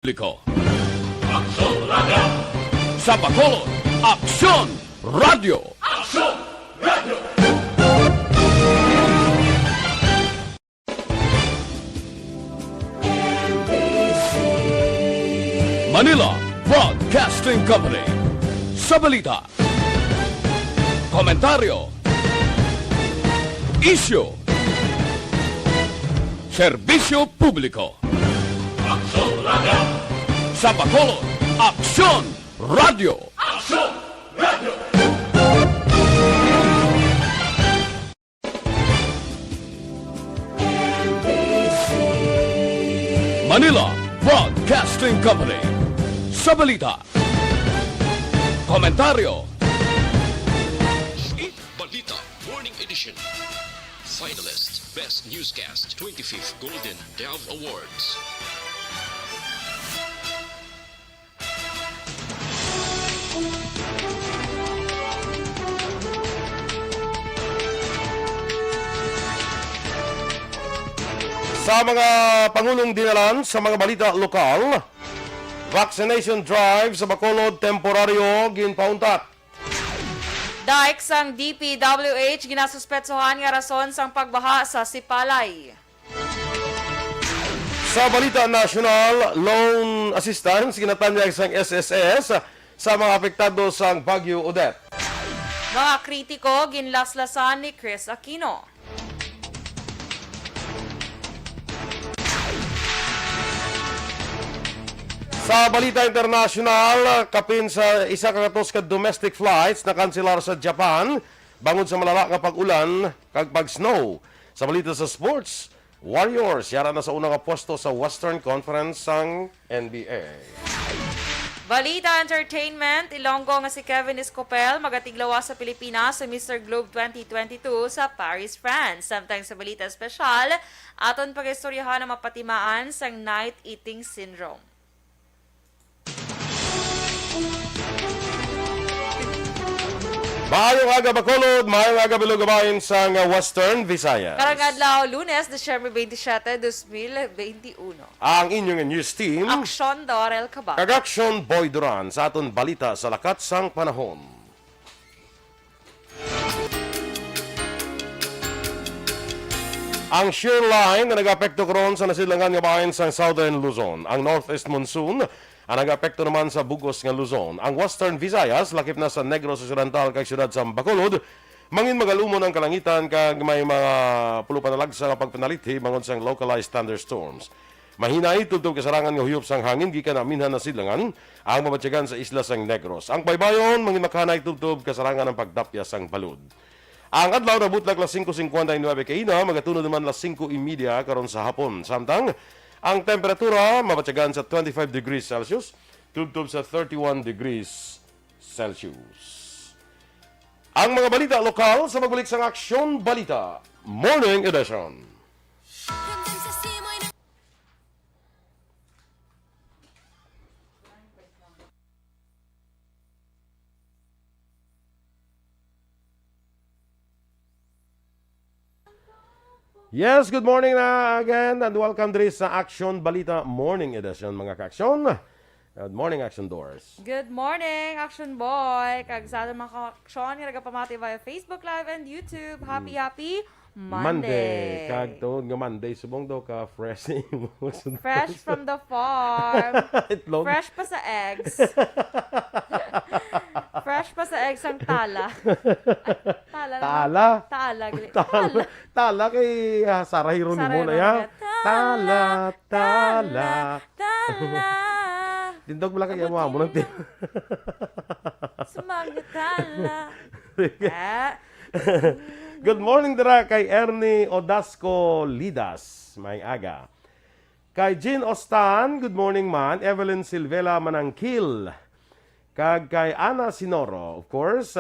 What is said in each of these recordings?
Publiko. Aksyon Radio! Sa Bacolod, Aksyon Radio! Aksyon Radio! Manila Broadcasting Company. Sa balita, komentaryo, isyu, serbisyo publiko. Aksyon Radio! Sa Bacolod, Aksyon Radio! Aksyon Radio! Manila Broadcasting Company. Sa balita, komentaryo, Balita Morning Edition. Finalist Best Newscast 25th Golden Dove Awards. Sa mga Pangulong dinalan sa mga balita lokal, vaccination drive sa Bacolod temporaryo ginpauntat. Daik sang DPWH ginasuspetsohan nga rason sang pagbaha sa Sipalay. Sa balita national, loan assistance ginatanyag sang SSS sa mga apektado sang Bagyo Odette. Mga kritiko ginlaslasan ni Chris Aquino. Sa balita international, kapin sa isa kagatos ka domestic flights na kanselar sa Japan bangod sa malala nga pag-ulan kag pag-snow. Sa balita sa sports, Warriors yara na sa unang pwesto sa Western Conference sang NBA. Balita Entertainment, Ilonggo nga si Kevin Escopel magatiglawa sa Pilipinas sa Mr. Globe 2022 sa Paris, France. Samtang sa balita espesyal, aton pag-istoryahan ang mapatimaan sang night eating syndrome. Maayong aga Bacolod, maayong aga Bilugabayan sa Western Visayas. Karang adlaw, Lunes, Disyembre 27, 2021. Ang inyong news team, Aksyon Dorel Cabatu. Aksyon Boy Duran sa aton balita sa lakat sang panahon. Ang shear line na nag-apekto karon sa nasilangan nga bahin sa Southern Luzon. Ang Northeast Monsoon ang nag-apekto naman sa Bugos nga Luzon. Ang Western Visayas lakip na sa Negros Occidental kag siyudad sa Bacolod. Mangin magalumon ang kalangitan kag may mga pulupanalagsa nga pagpanalithi bangod sa localized thunderstorms. Mahinay tubtob kasarangan nga huyop sang hangin gikan aminhan na sidlangan ang mabatyagan sa isla sang Negros. Ang baybayon mangin makanay tubtob kasarangan ang pagdapya sang balud. Ang adlaw na butlag las 5:59 kaina magatunod naman las 5:30 karon sa hapon. Samtang ang temperatura mabatyagan sa 25 degrees Celsius, tubtob sa 31 degrees Celsius. Ang mga balita lokal sa magbalik sa Aksyon Balita Morning Edition. Yes, good morning na again and welcome diri sa Aksyon Balita Morning Edition mga ka-aksyon. Good morning, Action Doors. Good morning, Action Boy! Kag sa ating mga ka-aksyon, nga nagapamati via Facebook Live and YouTube. Happy Monday! Kag tuod nga Monday, subong daw ka fresh. Fresh from the farm. Itlog. Fresh pa sa eggs. Fresh pa sa eggs ang tala. Tala. Tala. Tala kay Sarah Hironimo na ya. Tala. Tindog mo lang kaya mo ng tin. Sumagatala. Good morning dira kay Ernie Odasco Lidas. May aga. Kay Jean Ostan, good morning man. Evelyn Silvela Manangkil. Kag kay Ana Sinoro, of course.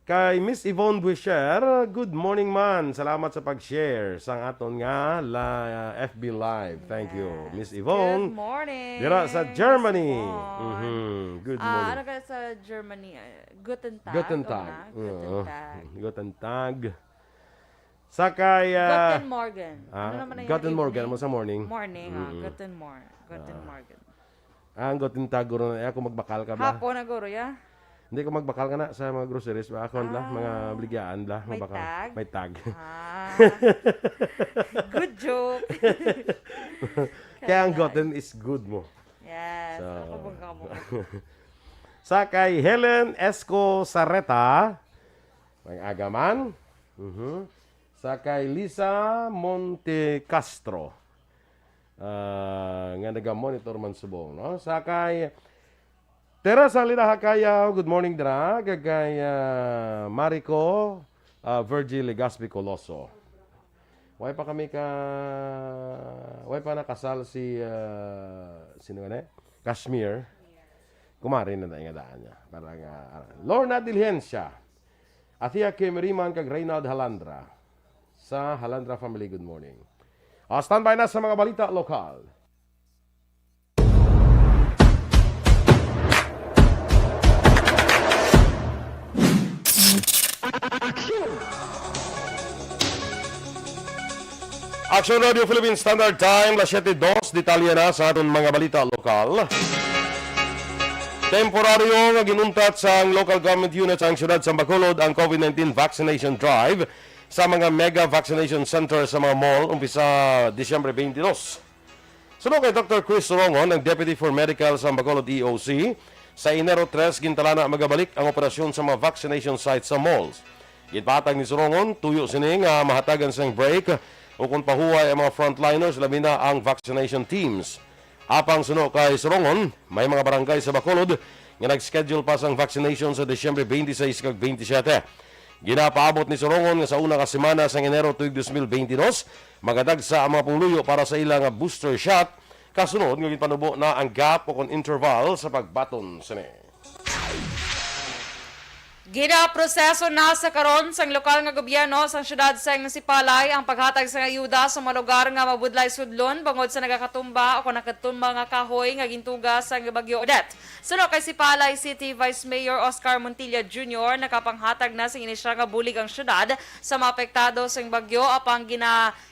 Kay Miss Yvonne Buisher, good morning man. Salamat sa pag-share sa aton nga FB Live. Thank you, Miss Yvonne. Good morning. Dira sa Germany. Good morning. Ano ka sa Germany? Guten Tag. Guten Tag. Guten Tag. Guten Tag. Sa kay... Guten Morgen. Ano naman na Guten Morgen mo sa morning. Morning. Guten Morgen. Ang gotin taguro na ako magbakal ka ba? Hapon na guro, ya. Hindi ko magbakal ka na sa mga groceries. Ba ako la, mga bligyan la. May magbakal. tag? May tag. Ah, good joke. Kaya ang gotin is good mo. Yes. So, Ako. sa kay Helen Esco Sareta, may agaman. Sa kay Lisa Monte Castro, nga naga-monitor man subong. No? Sa kay Teresa Linahakayaw, good morning dra. Kay Marico Virgil Legaspi Coloso. Way pa nakasal si sino nga Kashmir. Kumarin na tayo nga daan niya. Parang Lorna Diligencia. Athea Kim Riman kag Reynald Halandra. Sa Halandra family, good morning. Standby na sa mga balita lokal. Aksyon Radio Philippine Standard Time, las 7:02, detalye na sa aton mga balita lokal. Temporaryo nga ginuntat sa local government units ang siyudad sa Bacolod ang COVID-19 vaccination drive sa mga mega vaccination center sa mga mall umpisa Disyembre 22. Sunod kay Dr. Chris Rongon, ang Deputy for Medical sa Bacolod EOC, sa Enero 3 gintalana magabalik ang operasyon sa mga vaccination sites sa malls. Gitpatag ni Sorongon, tuyo sini nga mahatagan sang break o kung pahuway ang mga frontliners labi na ang vaccination teams. Apang suno kay Sorongon, may mga barangay sa Bacolod nga nag-schedule pa sang vaccination sa Disyembre 26 kag 27. Ginapaabot ni Sorongon nga sa una ka semana sa Enero tuig 2022, magadagsa ang mga pungluyo para sa ilang booster shot, kasunod nga ginpanubo na ang gap o kon interval sa pagbaton sini. Ginaproseso na sa karon sang lokal nga gobyerno sang syudad sang Sipalay ang paghatag sa ayuda sa mga lugar nga mabudlay sudlon bangod sa nagakatumba o nakatumba nga kahoy nga gintuga sa Bagyo Odette. Suno kay Sipalay City Vice Mayor Oscar Montilla Jr. nakapanghatag na sing inisyal nga bulig ang syudad sa mga apektado sang bagyo apang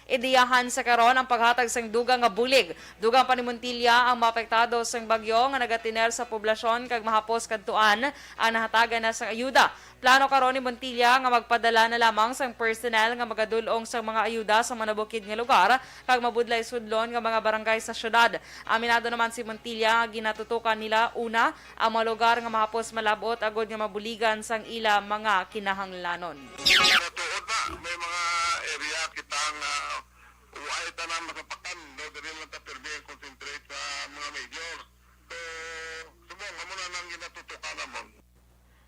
ideyahan sa karon ang paghatag sang dugang nga bulig. Dugang pa ni Montilla ang maapektado sang bagyo nga nagatiner sa poblasyon kag mahapos kadtuan ang nahatagan na sang ayuda. Plano karon ni Montilla nga magpadala na lamang sang personnel nga magadulong sa mga ayuda sa manabukid nga lugar kag mabudlay sudlon nga mga barangay sa syudad. Aminado naman si Montilla nga ginatutukan nila una ang mga lugar nga mahapos malabot agod nga mabuligan sang ila mga kinahanglanon. Natuod na, may mga area kitang uway tanang makapakan, no, dili lang ta perbe concentrate sa mga major. So, subong mo na nang ginatutukan namon.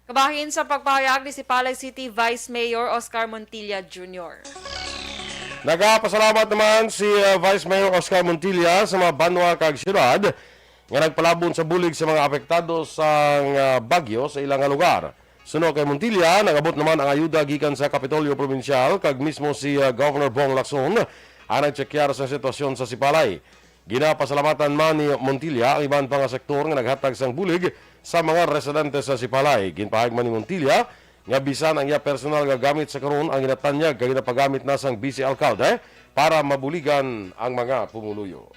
Kabahin sa pagpahayag ni Sipalay City Vice Mayor Oscar Montilla Jr. Nagapasalamat naman si Vice Mayor Oscar Montilla sa mga banwa kag syudad nga nagpalabon sa bulig sa mga apektado sa bagyo sa ilang lugar. Suno kay Montilla, nagabot naman ang ayuda gikan sa Kapitolyo Provincial kag mismo si Governor Bong Lacson ang nagtsekyar sa sitwasyon sa Sipalay. Ginapasalamatan man ni Montilla ang ibang pang sektor nga naghatag sang bulig sa mga residente sa Sipalay. Ginpahayag man ni Montilla nga bisan ang iya personal nga gamit sa karon ang ginatanyag kag ginapagamit na sang vice alcalde para mabuligan ang mga pumuluyo.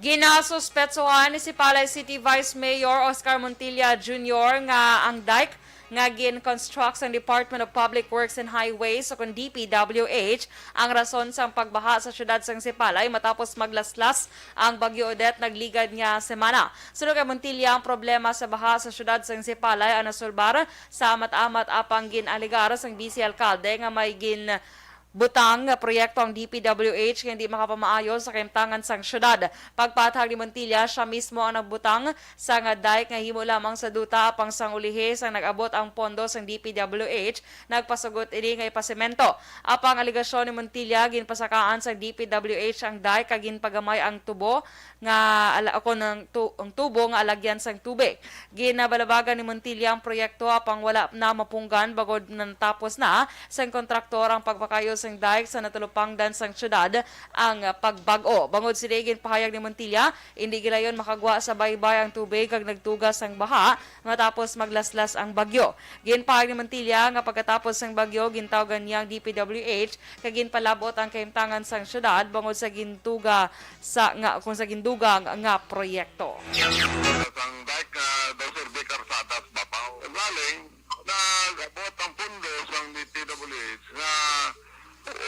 Ginasuspetsohan ni Sipalay City Vice Mayor Oscar Montilla Jr. nga ang dike nga gin-construct sa Department of Public Works and Highways o kung DPWH ang rason sa pagbaha sa syudad sang Sipalay matapos maglaslas ang Bagyo Odette nagligad nga semana. Sunod kay Montilla, ang problema sa baha sa syudad sang Sipalay ang nasulbar sa amat-amat apang gin-aligar sang vice alcalde nga may butang nga proyekto ang DPWH nga hindi makapamaayos sa kaimtangan sang syudad. Pagpatag ni Montilla, siya mismo ang nagbutang sa nga dike nga himo lamang sa duta apang sang ulihi sang nag-abot ang pondo sang DPWH, nagpasugot ini nga ipasemento. Apang aligasyon ni Montilla, ginpasakaan sang DPWH ang dike kag ginpagamay ang tubo nga ang tubo nga alagyan sang tubig. Ginabalabagan ni Montilla ang proyekto apang wala na mapunggan bagod natapos na sang kontraktor ang pagpakayo sang dike sa natulupangdan sang syudad ang pagbago. Bangod si Regin pahayag ni Montilla, hindi gilayon makagwa sa baybay ang tubig kag nagtugas ang baha matapos maglaslas ang bagyo. Ginpahayag ni Montilla nga pagkatapos sang bagyo gintawgan niyang DPWH kag ginpalabot ang kahimtangan sang syudad bangod sa gindugang nga proyekto. Ang dike daw survey karsada sa Bapaw. Galing, nag-abot ang pundo sa DPWH na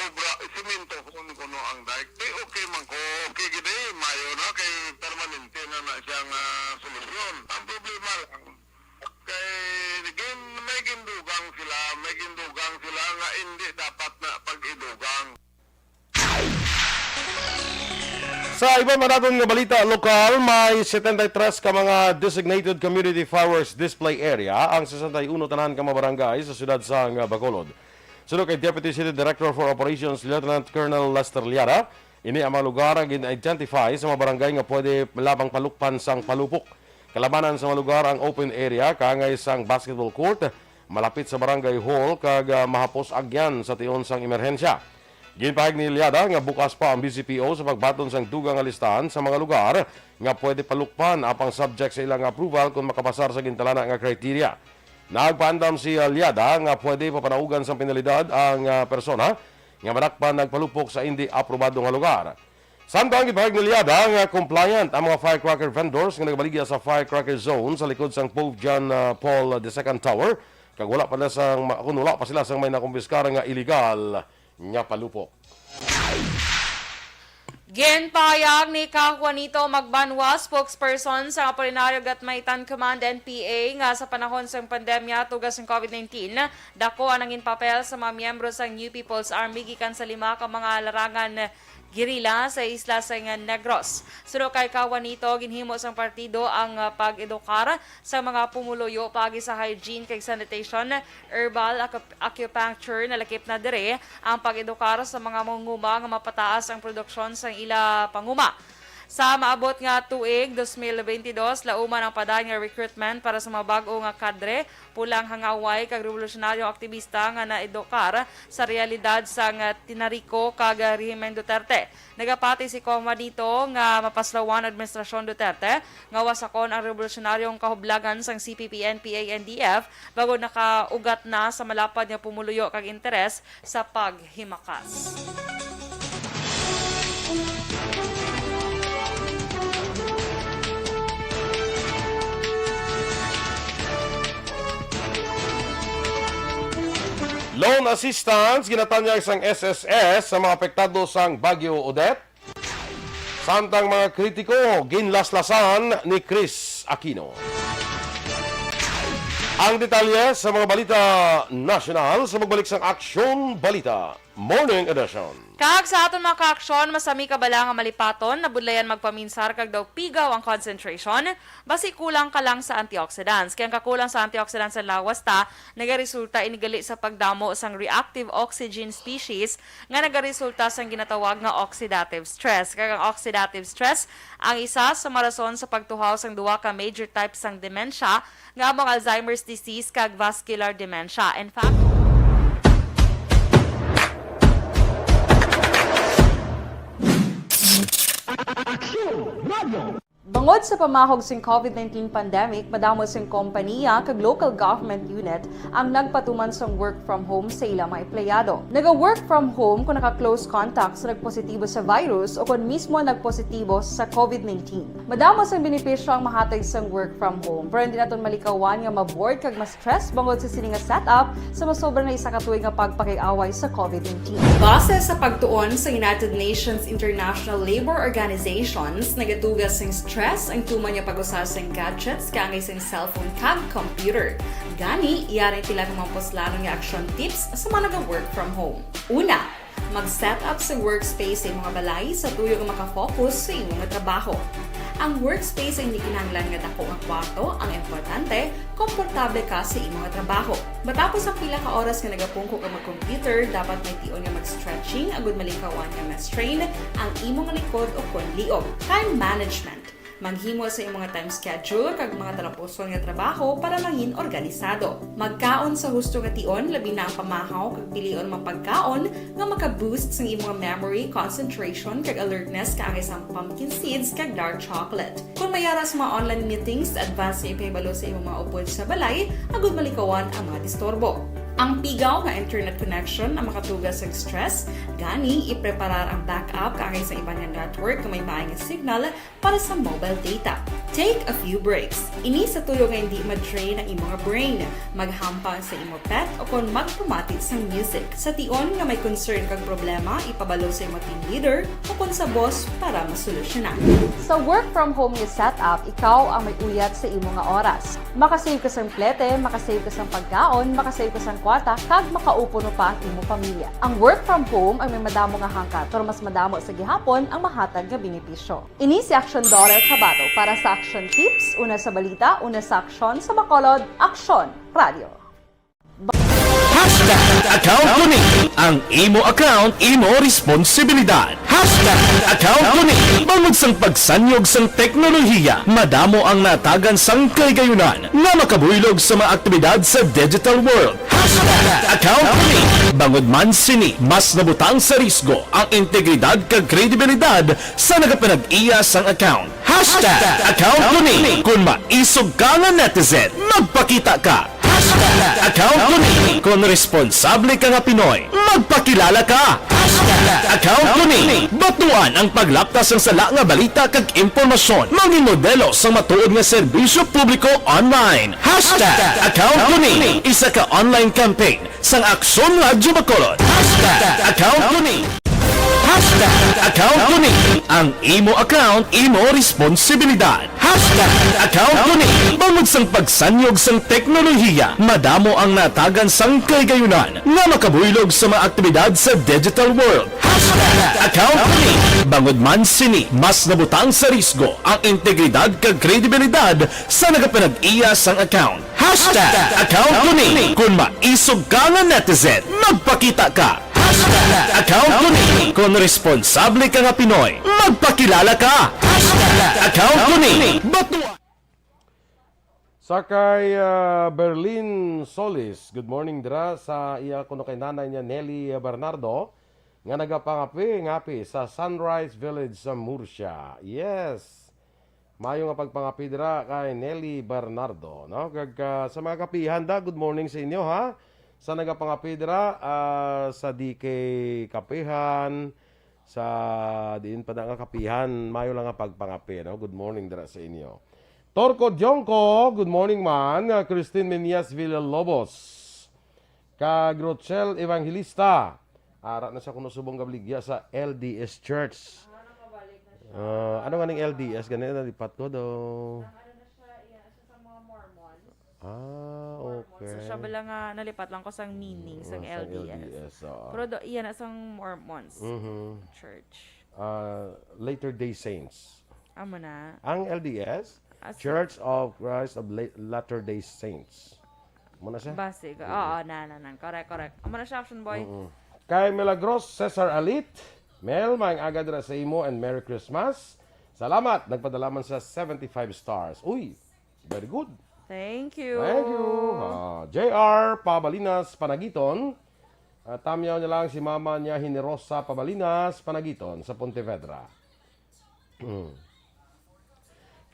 obra, simento kung kuno ang dike. Okay man ko, okay gini, mayo na, kay permanente na siyang solusyon. Ang problema lang, kay may gindugang sila nga hindi dapat na pag-idugang. Sa iba natin nga balita lokal, may 73 ka mga designated community fireworks display area ang 61 tanan ka mga barangay sa siyudad sa Bacolod. Sunod kay Deputy City Director for Operations Lieutenant Colonel Lester Liara, ini ang mga lugar ang in-identify sa mga barangay nga pwede labang palukpan sang palupok. Kalabanan sa mga lugar ang open area kangay sang basketball court, malapit sa barangay hall kag mahapos agyan sa tion sang emerhensya. Ginpahayag ni Liada nga bukas pa ang BCPO sa pagbaton sang dugang nga listahan sa mga lugar nga pwede palukpan apang subject sa ilang approval kung makapasar sa gintalana nga kriteria. Nagpaandam si Liada nga pwede papanaugan sa penalidad ang persona nga manakpan nagpalupok sa hindi aprobado nga lugar. Samtang ginpahayag ni Liada nga compliant ang mga firecracker vendors nga nagabaligya sa firecracker zone sa likod sang Pope John Paul II Tower kag wala pa sila sang may nakumpiskar nga illegal nga palupok. Ginpahayag ni Ka Juanito Magbanwa, spokesperson sa Apolinario Gatmaitan Command NPA nga sa panahon sa pandemya tugas ng COVID-19, dako ang nangin papel sa mga miyembro sa New People's Army gikan sa 5 ka mga larangan girila sa isla sa Negros. Sunod kay Ka Juanito, ginhimo sang partido ang pag-edukar sa mga pumuluyo pagi sa hygiene kay sanitation, herbal acupuncture na lakip na dire ang pag-edukar sa mga manguma nga mapataas ang produksyon sa ila panguma. Sa maabot nga tuig 2022, lauman ang padan nga recruitment para sa mga bag-o nga kadre, pulang hangaway kag revolusyonaryong aktivista nga naedukar sa realidad sa tinariko kag rehimen Duterte. Nagapati si Koma dito nga mapaslawan administrasyon Duterte nga wasakon ang revolusyonaryong kahublagan sang CPP, NPA, NDF bago nakaugat na sa malapad nga pumuluyo kag interes sa paghimakas. Loan assistance ginatanyag sang SSS sa mga apektado sang Bagyo Odette. Samtang mga kritiko ginlaslasan ni Chris Aquino. Ang detalye sa mga balita national sa magbalik sang Aksyon Balita Morning Edition. Kahag sa aton mga ka-aksyon, masami kabala nga malipaton na budlayan magpaminsar kag daw pigaw ang concentration, basi kulang ka lang sa antioxidants. Kaya kakulang sa antioxidants sa lawas ta, nagaresulta inigali sa pagdamo sang reactive oxygen species nga nagaresulta sang ginatawag nga oxidative stress. Kaya ang oxidative stress ang isa sa marason sa pagtuhaw sang duwa ka major types sang dementia nga among Alzheimer's disease kag vascular dementia. In fact, bangod sa pamahog sing COVID-19 pandemic, madamo sing kompanya kag local government unit ang nagpatuman sang work from home sa ilang mga empleyado. Naga-work from home kung naka-close contact sa nagpositibo sa virus o kung mismo nagpositibo sa COVID-19. Madamo sang benepisyo ang mahatag sang work from home, pero hindi naton malikawan nga ma-bored kag ma-stress bangod sa sini nga setup sa masobra na isa ka tuig nga pagpakiaway sa COVID-19. Base sa pagtuon sa United Nations International Labor Organizations, nagatugas sing stress ang tuman niya pag-usar sa gadgets kangay sa cellphone kag computer. Gani, iyarin tila ng mga poslano nga action tips sa mga nag-work from home. Una, mag-set up sa workspace sa mga balay sa tuyo nga makafocus sa imong trabaho. Ang workspace ay hindi kinahanglan nga dako nga kwarto, ang importante, komportable ka sa imong trabaho. Matapos ang pila ka oras nga nagapungko ka mag-computer, dapat may tion nga mag-stretching agud malikawan nga ma-strain ang imong likod o kon liog. Time management. Maghimo sa imong time schedule kag mga talapuson nga trabaho para mangin organisado. Magkaon sa husto nga tion, labi na ang pamahaw kag pilion mapagkaon nga maka-boost sa imong memory, concentration kag alertness kaangay sa pumpkin seeds kag dark chocolate. Kung mayara sa mga online meetings, advance sa ipahibalo sa imong mga upod sa balay, agud malikawan ang mga disturbo. Ang pigaw nga internet connection ang makatugas sa stress, gani ipreparar ang backup kaangay sa ibang nga network nga may maayong signal para sa mobile data. Take a few breaks. Ini sa tuyo nga hindi ma-drain ang imong brain, maghampang sa imong pet o kung mag-automatic sa music. Sa tion nga may concern kag problema, ipabalo sa imong team leader o kung sa boss para masolusyonan. Sa work from home nga setup, ikaw ang may uyat sa imong nga oras. Makasave ka sang plete, makasave ka sang pagkaon, makasave ka sang kwarta, kag makaupo no pa ang imong pamilya. Ang work from home ay may madamo nga hangkat, pero mas madamo sa gihapon ang mahatag nga benepisyo. Ini si Aksyon Dorel Cabatu para sa Aksyon Tips, una sa balita, una sa aksyon sa Bacolod, Aksyon Radio. Account ko ni ang imo account, imo responsibilidad. Account ko ni bangod sang pagsanyog sang teknolohiya, madamo ang natagan sang kaygayunan nga makabuylog sa mga aktibidad sa digital world. Account ko ni bangod man sini mas nabutang sa risgo ang integridad kag kredibilidad sa nagapanag-iya sang account. Account ko ni kung maisog ka nga netizen, magpakita ka. Account ko ni kung responsable ka nga Pinoy, magpakilala ka. Account ko ni batuan ang paglaptas ng sala nga balita kag impormasyon, maging modelo sa matuod nga serbisyo publiko online. Account ko ni isa ka online campaign sang Aksyon Radyo Bacolod. Account ko ni Account ko ni ang imo account, imo responsibilidad. Account ko ni bangod sang pagsanyog sang teknolohiya, madamo ang natagan sang kaygayunan nga makabuylog sa mga aktibidad sa digital world. Account ko ni bangod man sini mas nabutang sa risgo ang integridad kag kredibilidad sa nagapanag-iya sang account. Account ko ni kung maisog ka nga netizen, magpakita ka. Account ko ni kung responsable ka nga Pinoy, magpakilala ka. Account ko ni batuan. Sakay Berlin Solis, good morning dira sa iya kuno kay nanay niya Nelly Bernardo nga nagapangapi sa Sunrise Village sa Murcia. Yes. Mayo nga pagpangapi dira kay Nelly Bernardo, no? Kag sa mga kapihan da, good morning sa inyo ha. Sa nagapangapi dira sa DK Kapihan, sa diin pa nga kapihan, mayo lang nga pagpangapi, no? Good morning dira sa inyo. Torco Jongko, good morning man. Christine Menias Villalobos. Kag Rochelle Evangelista. Ara na siya kuno subong gabligya sa LDS Church. Ano nga ning LDS? Ganito na lipat ko do. Okay. So siya bala nga nalipat lang ko sang meaning sang LDS. Pero do iyan sang Mormons church. Latter-day Saints. Amo na. Ang LDS, Church of Christ of Latter-day Saints. Muna siya? Basig. Oo, correct. Amo na siya, Action Boy. Kay Milagros Cesar Alit, Mel, maing aga dira sa imo and Merry Christmas. Salamat, nagpadalaman sa 75 stars. Uy, very good. Thank you. Thank you. JR Pabalinas Panagiton. Tamyaw niya lang si mama niya Hinerosa Pabalinas Panagiton sa Pontevedra.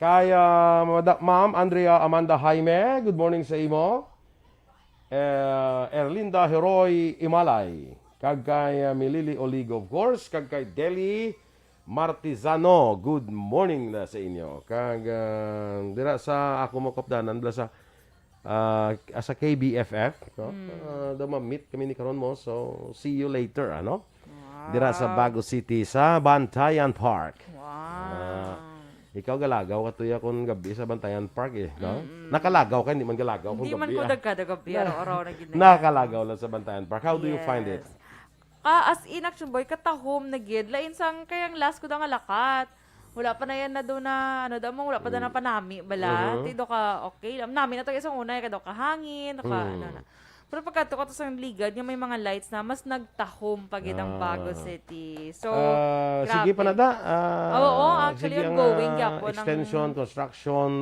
Kaya Ma'am Andrea Amanda Jaime, good morning sa imo. Erlinda Heroy Imalay. Kag kay Milili Oligo of course. Kag kay Deli Martizano, good morning na sa inyo. Kag dira sa ako mo kopdanan sa sa KBFF, no? Meet kami ni karon mo, so see you later, ano? Wow. Dira sa Bago City sa Bantayan Park. Wow. Ikaw galagaw katuya kon gabi sa Bantayan Park no? Nakalagaw ka, hindi man galagaw kung gabi. Hindi man ko dagkada gabi, araw-araw na gid. Nakalagaw lang sa Bantayan Park. How do you find it? As in Action Boy, katahom na gid. Lain sang kayang last ko da nga lakat. Wala pa na yan na doon na, wala pa na panami, bala. Tido ka, okay. Nami na to isang una, kado ka hangin, ano na. Pero pagkato ko sa ligad, yung may mga lights na mas nagtahom pag ang Bago City. So, sige grabe. pa na da. Oo, actually, sige ongoing gyapon ng- extension, construction,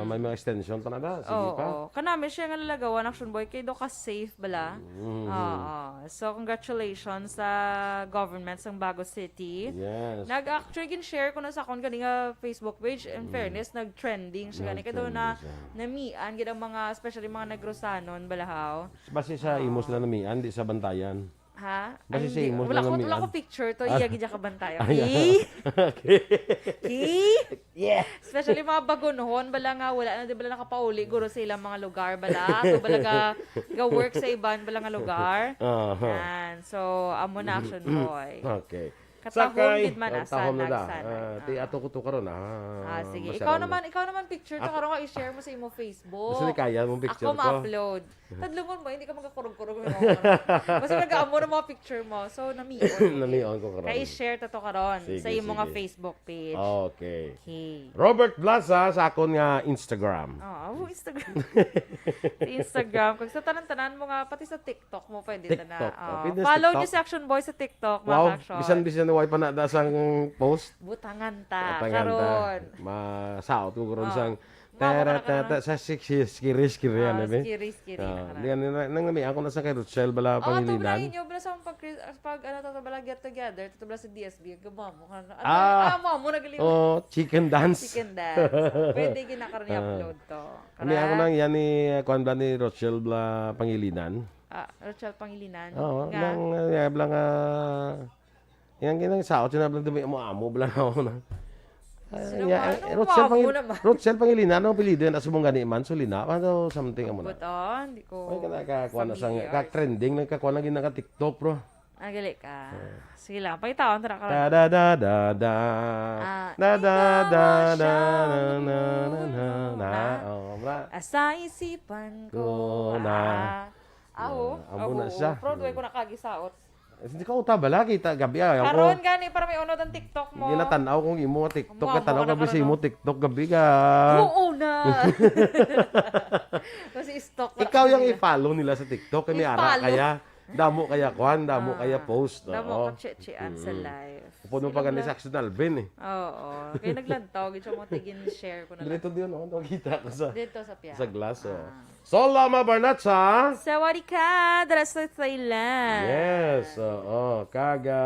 may mga extension pa na da. Sige pa. Oo. Kanami siya nga lalagawan, Aksyon Boy, kay do ka safe bala. Oo. So, congratulations sa government ng Bago City. Yes. Nag-actually, share ko na sa akong kanina Facebook page. In fairness, nag-trending siya. Kaya doon na namian, ginang mga, especially mga negrosanon, balahaw. Base sa imo sila namian, di sa bantayan. Ha? Basi sa hindi. imo Wala sila ko namian. picture to. Iya, gidya ka bantayan. Okay. Yeah. Especially mga bagunhon, bala nga, wala na, di bala nakapauli, guro sa ilang mga lugar, bala. So, bala ga work sa iban, bala nga lugar. Yan. So, amo na Aksyon Boy. Okay. Katahom gid man tahom na da. sana. Ti ato ko to karon Sige. Masyadong- Ikaw naman picture to karon ka i-share mo sa imo Facebook. Gusto ni kaya mong picture Ako ko? ma-upload. Tadlungon mo, hindi ka magkakurog-kurog. Basta nag-aamo na mga picture mo. So, namion. Namion ko karon. Kaya i-share to karon Sige, sa imo nga sige. Facebook page. Okay. Okay. Robert Blaza sa akon nga Instagram. Instagram. Sa Instagram. Kung sa tanan-tanan mo nga, pati sa TikTok mo pwede na. TikTok. Pwede sa Follow TikTok. niyo si Aksyon Boy sa TikTok, mga Wow, Aksyon. bisan na way pa na dasang post. Butangan ta. Patanganta. Karon. Masaot ko karon sang Mawala ka tara sa skiri yan eh. Skiri na karon. Diyan nang nami ako na sa kay Rochelle bala Ito bala Pangilinan. inyo, bala sa pag ano to bala get together, ito bala sa DSB, gumamo ka na. Mo nagaling. Oh, chicken dance. Chicken dance. Pwede ginakaroon i-upload to. Kami ako nang yan ni kuan bala ni Rochelle bala Pangilinan. Rochelle Pangilinan. Oo, Nga. nang bala nga yang ginang saot na bala dumi mo amo bala ako na. Rochelle Pangilinan ang apelyido yan asumong gani man Sulina ano something amo na. Buton, hindi ko. Ay kanakakuha na sang ka-trending nagkakuha na ginaka TikTok bro. Gali ka. Sige lang, pakitawan tara karon. Da da da da da. Da da da da na na. Oh, bra. Asa isipan ko na. Amo na siya. Broadway ko nakagisaot. Hindi ka uta bala kita gabi ako. Karon gani para may unod ang TikTok mo. Ginatanaw kong imo TikTok Amo, katanaw amo ka gabi na sa imo karon, TikTok gabi ka. Oo na. Kasi stock na. Ikaw yung i-follow nila sa TikTok kami ara I-follow. kaya damo kaya kwan, damo kaya post. Damo ko chechean sa live. Puno pa gani sa Aksyon Alvin eh. Oo. Kaya naglantaw, gito mo tigin share ko na lang. Dito diyon nakita ko sa Dito sa piya. glass oh. Solama Barnatsa. Sawadee ka, dara sa Thailand. Yes, oo. Kaga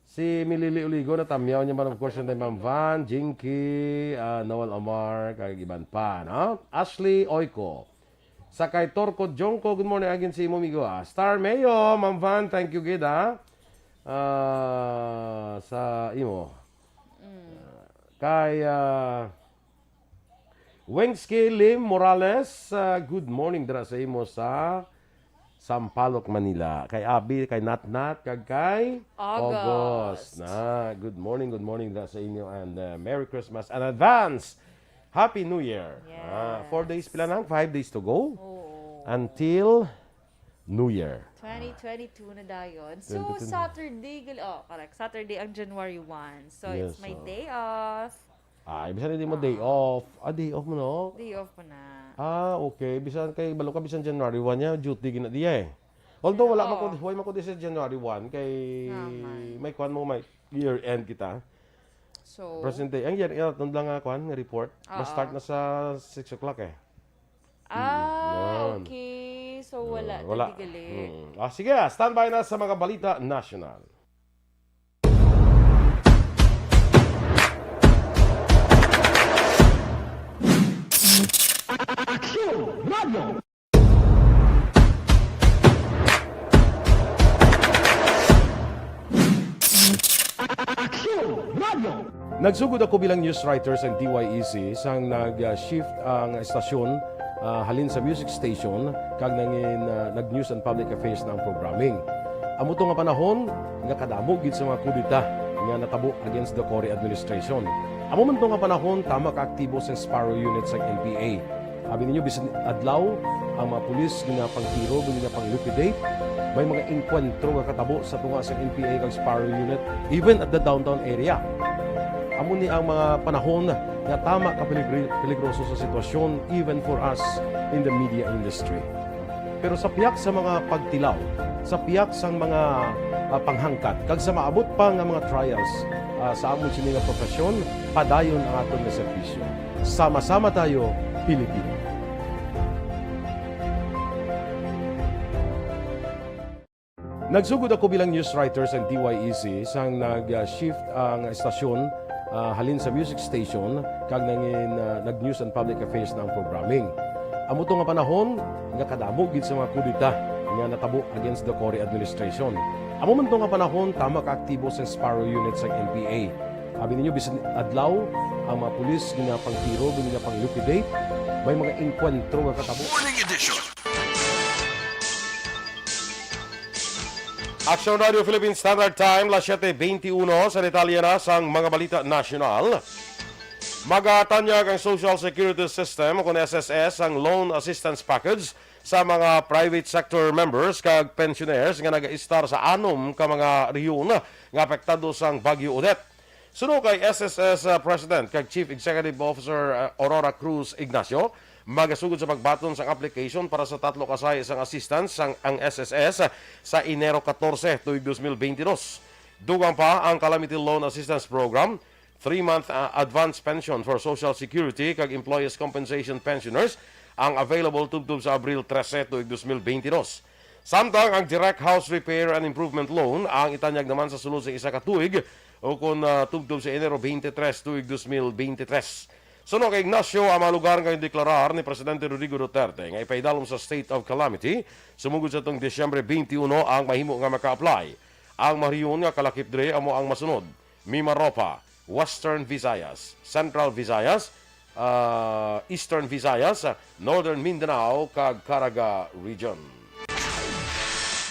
si Milili Uligo na tamyaw niya man of course yung Ma'am Van, Jinky, Noel Omar, kag iban pa, no? Ashley Oiko. Sakay Torco Jongko, good morning again si imo migo. Star Mayo, Ma'am Van, thank you gid sa imo. Kay Wengski Lim Morales, good morning dira sa imo sa Sampaloc, Manila. Kay Abi, kay Natnat, kag kay August. Na, good morning dira sa inyo and Merry Christmas and advance Happy New Year. Yes. 4 days pila lang, 5 days to go Oo. until New Year. 2022 na dayon. So, 2022. Saturday, correct. Saturday ang January 1. So, Yes, it's my day off. Bisan hindi mo day off. Day off mo no? Day off ko na. Okay. Bisan kay balo ka bisan January 1 niya, duty gina diya eh. Although wala Oo. man ko di sa January 1 kay Naman. may kwan mo may year end kita. So, Present day. Ang year end lang nga kwan nga report. Start na sa 6 o'clock eh. Yan. okay. So, wala. Wala. Gali. Sige, standby na sa mga balita national. Nagsugod ako bilang news writer sa DYEC sang nag-shift ang estasyon halin sa music station kag nangin nag-news and public affairs na ang programming. Amo to nga panahon nga kadamo gid sa mga kudita nga natabo against the Cory administration. Amo man to nga panahon tama ka aktibo sa Sparrow unit sa NPA. Abi ninyo bisan adlaw ang mga pulis nga pangtiro nga pang-liquidate may mga enkwentro nga katabo sa tunga sa NPA kag Sparrow unit even at the downtown area. Amo ni ang mga panahon nga tama ka peligroso sa sitwasyon even for us in the media industry. Pero sa piyak sa mga pagtilaw, sa piyak sa mga panghangkat, kag sa maabot pa nga mga trials sa amon sini nga profesyon, padayon ang aton nga serbisyo. Sama-sama tayo, Pilipino. Nagsugod ako bilang news writer sa DYEC sang nag-shift ang estasyon halin sa music station kag nag-news and public affairs na ang programming. Amo to nga panahon nga kadamo gid sa mga kudita nga natabo against the Cory administration. Amo man to nga panahon tama ka aktibo sa Sparrow unit sa NPA. Abi ninyo bisan adlaw ang mga pulis nga pangtiro, nga pang-liquidate, may mga enkwentro nga katabo. Morning edition. Aksyon Radio Philippine Standard Time, las 7:21 sa detalye na sang mga balita nasyonal. Magatanyag ang Social Security System kung SSS ang loan assistance package sa mga private sector members kag pensioners nga nag-istar sa anom ka mga rehiyon nga apektado sang Bagyo Odette. Suno kay SSS President kag Chief Executive Officer Aurora Cruz Ignacio, magasugod sa pagbaton sa application para sa 3 kasay isang assistance ang SSS sa Enero 14 tuig 2022. Dugang pa ang Calamity Loan Assistance Program, 3-month advance pension for Social Security kag Employees Compensation Pensioners ang available tubtub sa Abril 13 tuig 2022. Samtang ang Direct House Repair and Improvement Loan ang itanyag naman sa sulod sa isa ka tuig o kung tubtub sa Enero 23 tuig 2023. Suno kay Ignacio, ang mga lugar ngayong deklarar ni Presidente Rodrigo Duterte nga ipaidalom sa state of calamity, sumugod sa itong Disyembre 21 ang mahimo nga maka-apply. Ang mariyon nga kalakip dre amo ang masunod: Mimaropa, Western Visayas, Central Visayas, Eastern Visayas, Northern Mindanao, kag Caraga Region.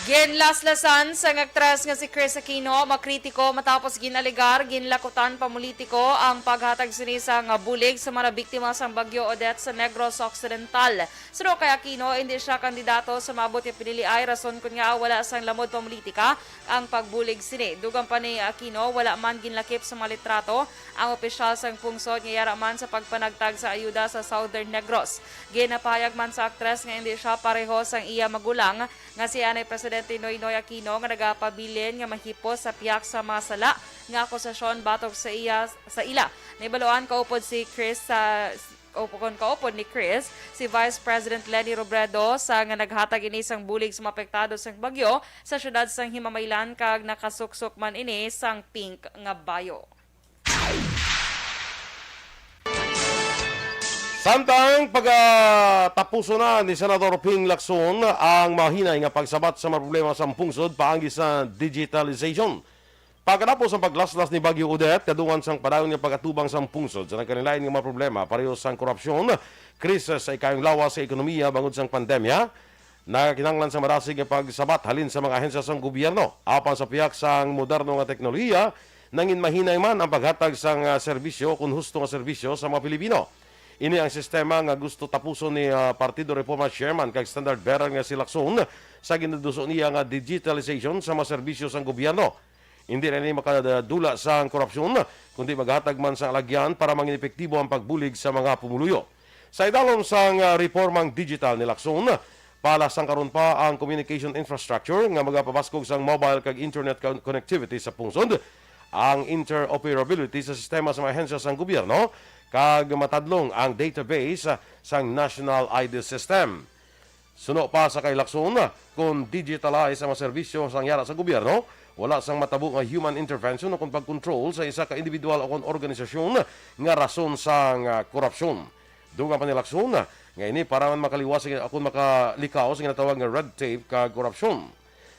Ginlaslasan sa ngagtras nga si Chris Aquino, makritiko matapos ginaligar, ginlakutan pamulitiko ang paghatag sini sa nga bulig sa mga biktima sa Bagyo Odette sa Negros Occidental. Suno kay Aquino, hindi siya kandidato sa maabot nga pinili ay rason kun nga wala sang lamod pamulitika ang pagbulig sini. Dugang pa ni Aquino, wala man ginlakip sa mga litrato ang opisyal sang pungsod nga yara man sa pagpanagtag sa ayuda sa Southern Negros. Ginapayag man sa aktres nga hindi siya pareho sang iya magulang nga si Anay Presidente Noynoy Aquino nga nagapabilin nga mahipos sa piyak sa mga sala nga akusasyon batok sa ila. Nibaloan kaupod si Chris kaupod ni Chris, si Vice President Lenny Robredo sa nga naghatag ini sang bulig sa mapektado sang bagyo sa syudad sang Himamaylan kag nakasuksok man ini sang pink nga bayo. Samtang pagtapuso na ni Senador Ping Lacson ang mahinay nga pagsabat sa mga problema sa pungsod paagi sa digitalization. Pagkatapos ang paglaslas ni Bagyo Odette, kadungan sang padayon nga pagatubang sa pungsod sa nagkanilain nga mga problema pareho sang korupsyon, krisis sa ikayong lawas sa ekonomiya bangod sang pandemya, nakakinanglan sa marasig nga pagsabat halin sa mga ahensya sang gobyerno. Apan sa piyak sang moderno nga teknolohiya, nangin mahinay man ang paghatag sang serbisyo kung husto nga serbisyo sa mga Pilipino. Ini ang sistema nga gusto tapuson ni Partido Reforma Chairman kag Standard Bearer nga si Lacson sa ginaduso niya nga digitalization sa mga serbisyo sang gobyerno. Hindi rin makadula sa korupsyon, kundi maghatag man sa alagyan para mangin epektibo ang pagbulig sa mga pumuluyo. Sa idalom sang reformang digital ni Lacson, palasang karon pa ang communication infrastructure nga magapapaskog sang mobile kag internet connectivity sa pungsod, ang interoperability sa sistema sa mga ahensya sang gobyerno, kag matadlong ang database sang National ID System. Suno pa sa kay Lacson, kung digitalize ang mga serbisyo sang yara sa gobyerno, wala sang matabo nga human intervention o kung pag-control sa isa ka individual o kung organisasyon nga rason sang korupsyon. Dugang pa ni Lacson, nga ini para man makaliwas kung makalikaw sa ginatawag nga red tape kag korupsyon.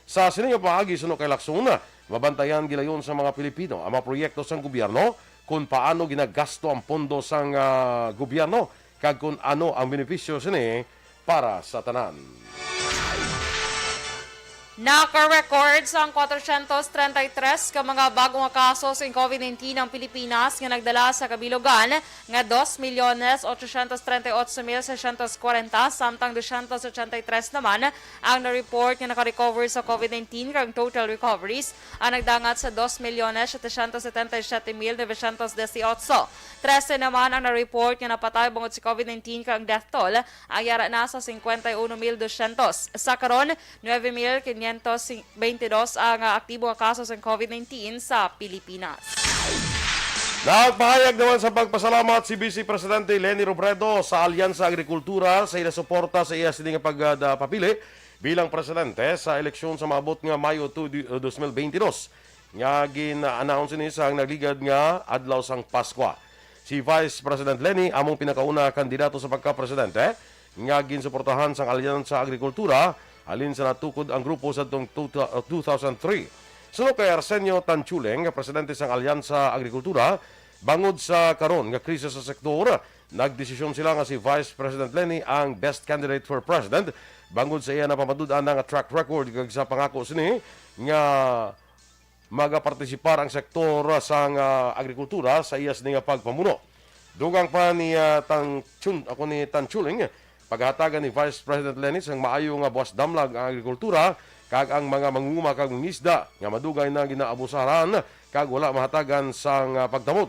Sa sininyo paagi suno kay Lacson, mabantayan gilayon sa mga Pilipino ang mga proyekto sang gobyerno kung paano ginagasto ang pondo sang gobyerno kag kung ano ang benepisyo sini para sa tanan. Naka-record sa 433 ka mga bagong kaso sa COVID-19 ng Pilipinas nga nagdala sa kabilogan nga 2,838,640 samtang 283 naman ang na-report nga naka-recover sa COVID-19 kang total recoveries ang nagdangat sa 2,777,918. 13 naman ang na-report nga napatay bungod sa COVID-19 kang death toll ang yara na sa 51,200. Sa karon 9,522 ang aktibo kaso sa COVID-19 sa Pilipinas. Nagpahayag naman sa pagpasalamat si Vice Presidente Leni Robredo sa Alyansa Agrikultura sa suporta sa iya sining pagpapili bilang presidente sa eleksyon sa maabot nga Mayo 2, 2022. Nga gina-announce ni sa nagligad nga adlaw sang Paskwa. Si Vice President Leni among pinakauna kandidato sa pagka-presidente nga ginsuportahan sang Alyansa Agrikultura alin sa natukod ang grupo sa 2003. Sunod kay Arsenio Tanchuleng, presidente sang Alyansa Agrikultura, bangod sa karon nga krisis sa sektor, nagdesisyon sila nga si Vice President Leni ang best candidate for president bangod sa iya na pamatud-an nga track record kag sa pangako sini nga magapartisipar ang sektor sang agrikultura sa iya sini nga pagpamuno. Dugang pa ni Tanchuleng paghatagan ni Vice President Leni sang maayo nga buwas damlag ang agrikultura kag ang mga mangunguma kag mangisda nga madugay na ginaabusaran kag wala mahatagan sang pagtamod.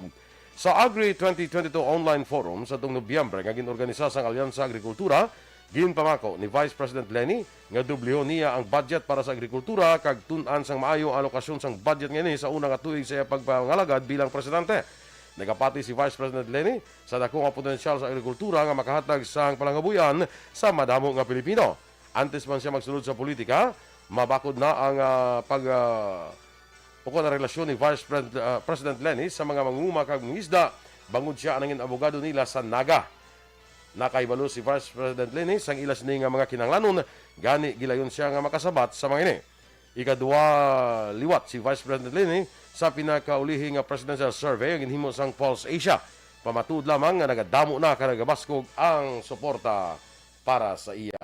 Sa Agri 2022 online forum sa tuong Nobyembre nga ginorganisa sang Alyansa Agrikultura, ginpamako ni Vice President Leni nga dubliho niya ang budget para sa agrikultura kag tun-an sang maayo alokasyon sang budget ngani sa una nga tuig sa iya pagpangalagad bilang presidente. Nagapati si Vice President Leni sa dako nga potensyal sa agrikultura nga makahatag sang palangabuyan sa madamo nga Pilipino. Antes man siya magsulod sa politika, mabakod na ang na relasyon ni Vice President Leni sa mga mangunguma kag mangisda bangod siya anangin abogado nila sa Naga. Nakaibalo si Vice President Leni sang ilas ni nga mga kinanglanon gani gilayon siya nga makasabat sa mga ini. Ikaduwa liwat si Vice President Leni sa pinakaulihing presidential survey ang inhimo sang Pulse Asia. Pamatud lamang nga nagadamo na kanagabaskog ang suporta para sa iya.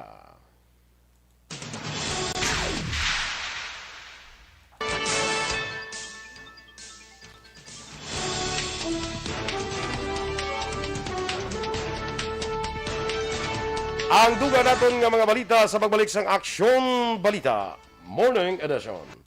Ang duga naton nga mga balita sa pagbalik sang Aksyon Balita Morning Edition.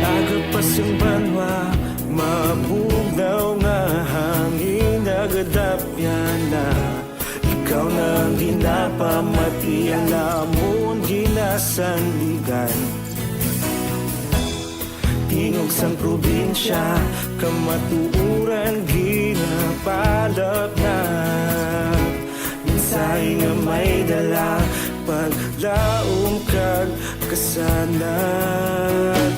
Agapas yung banwa, mabugnaw nga hangin, nagadapyan na. Ikaw na ang ginapamati, ang namon ginasandigan. Tingog sang probinsya, kamatuuran ginapalap na. Minsay nga may dala, paglaom kag kasanan.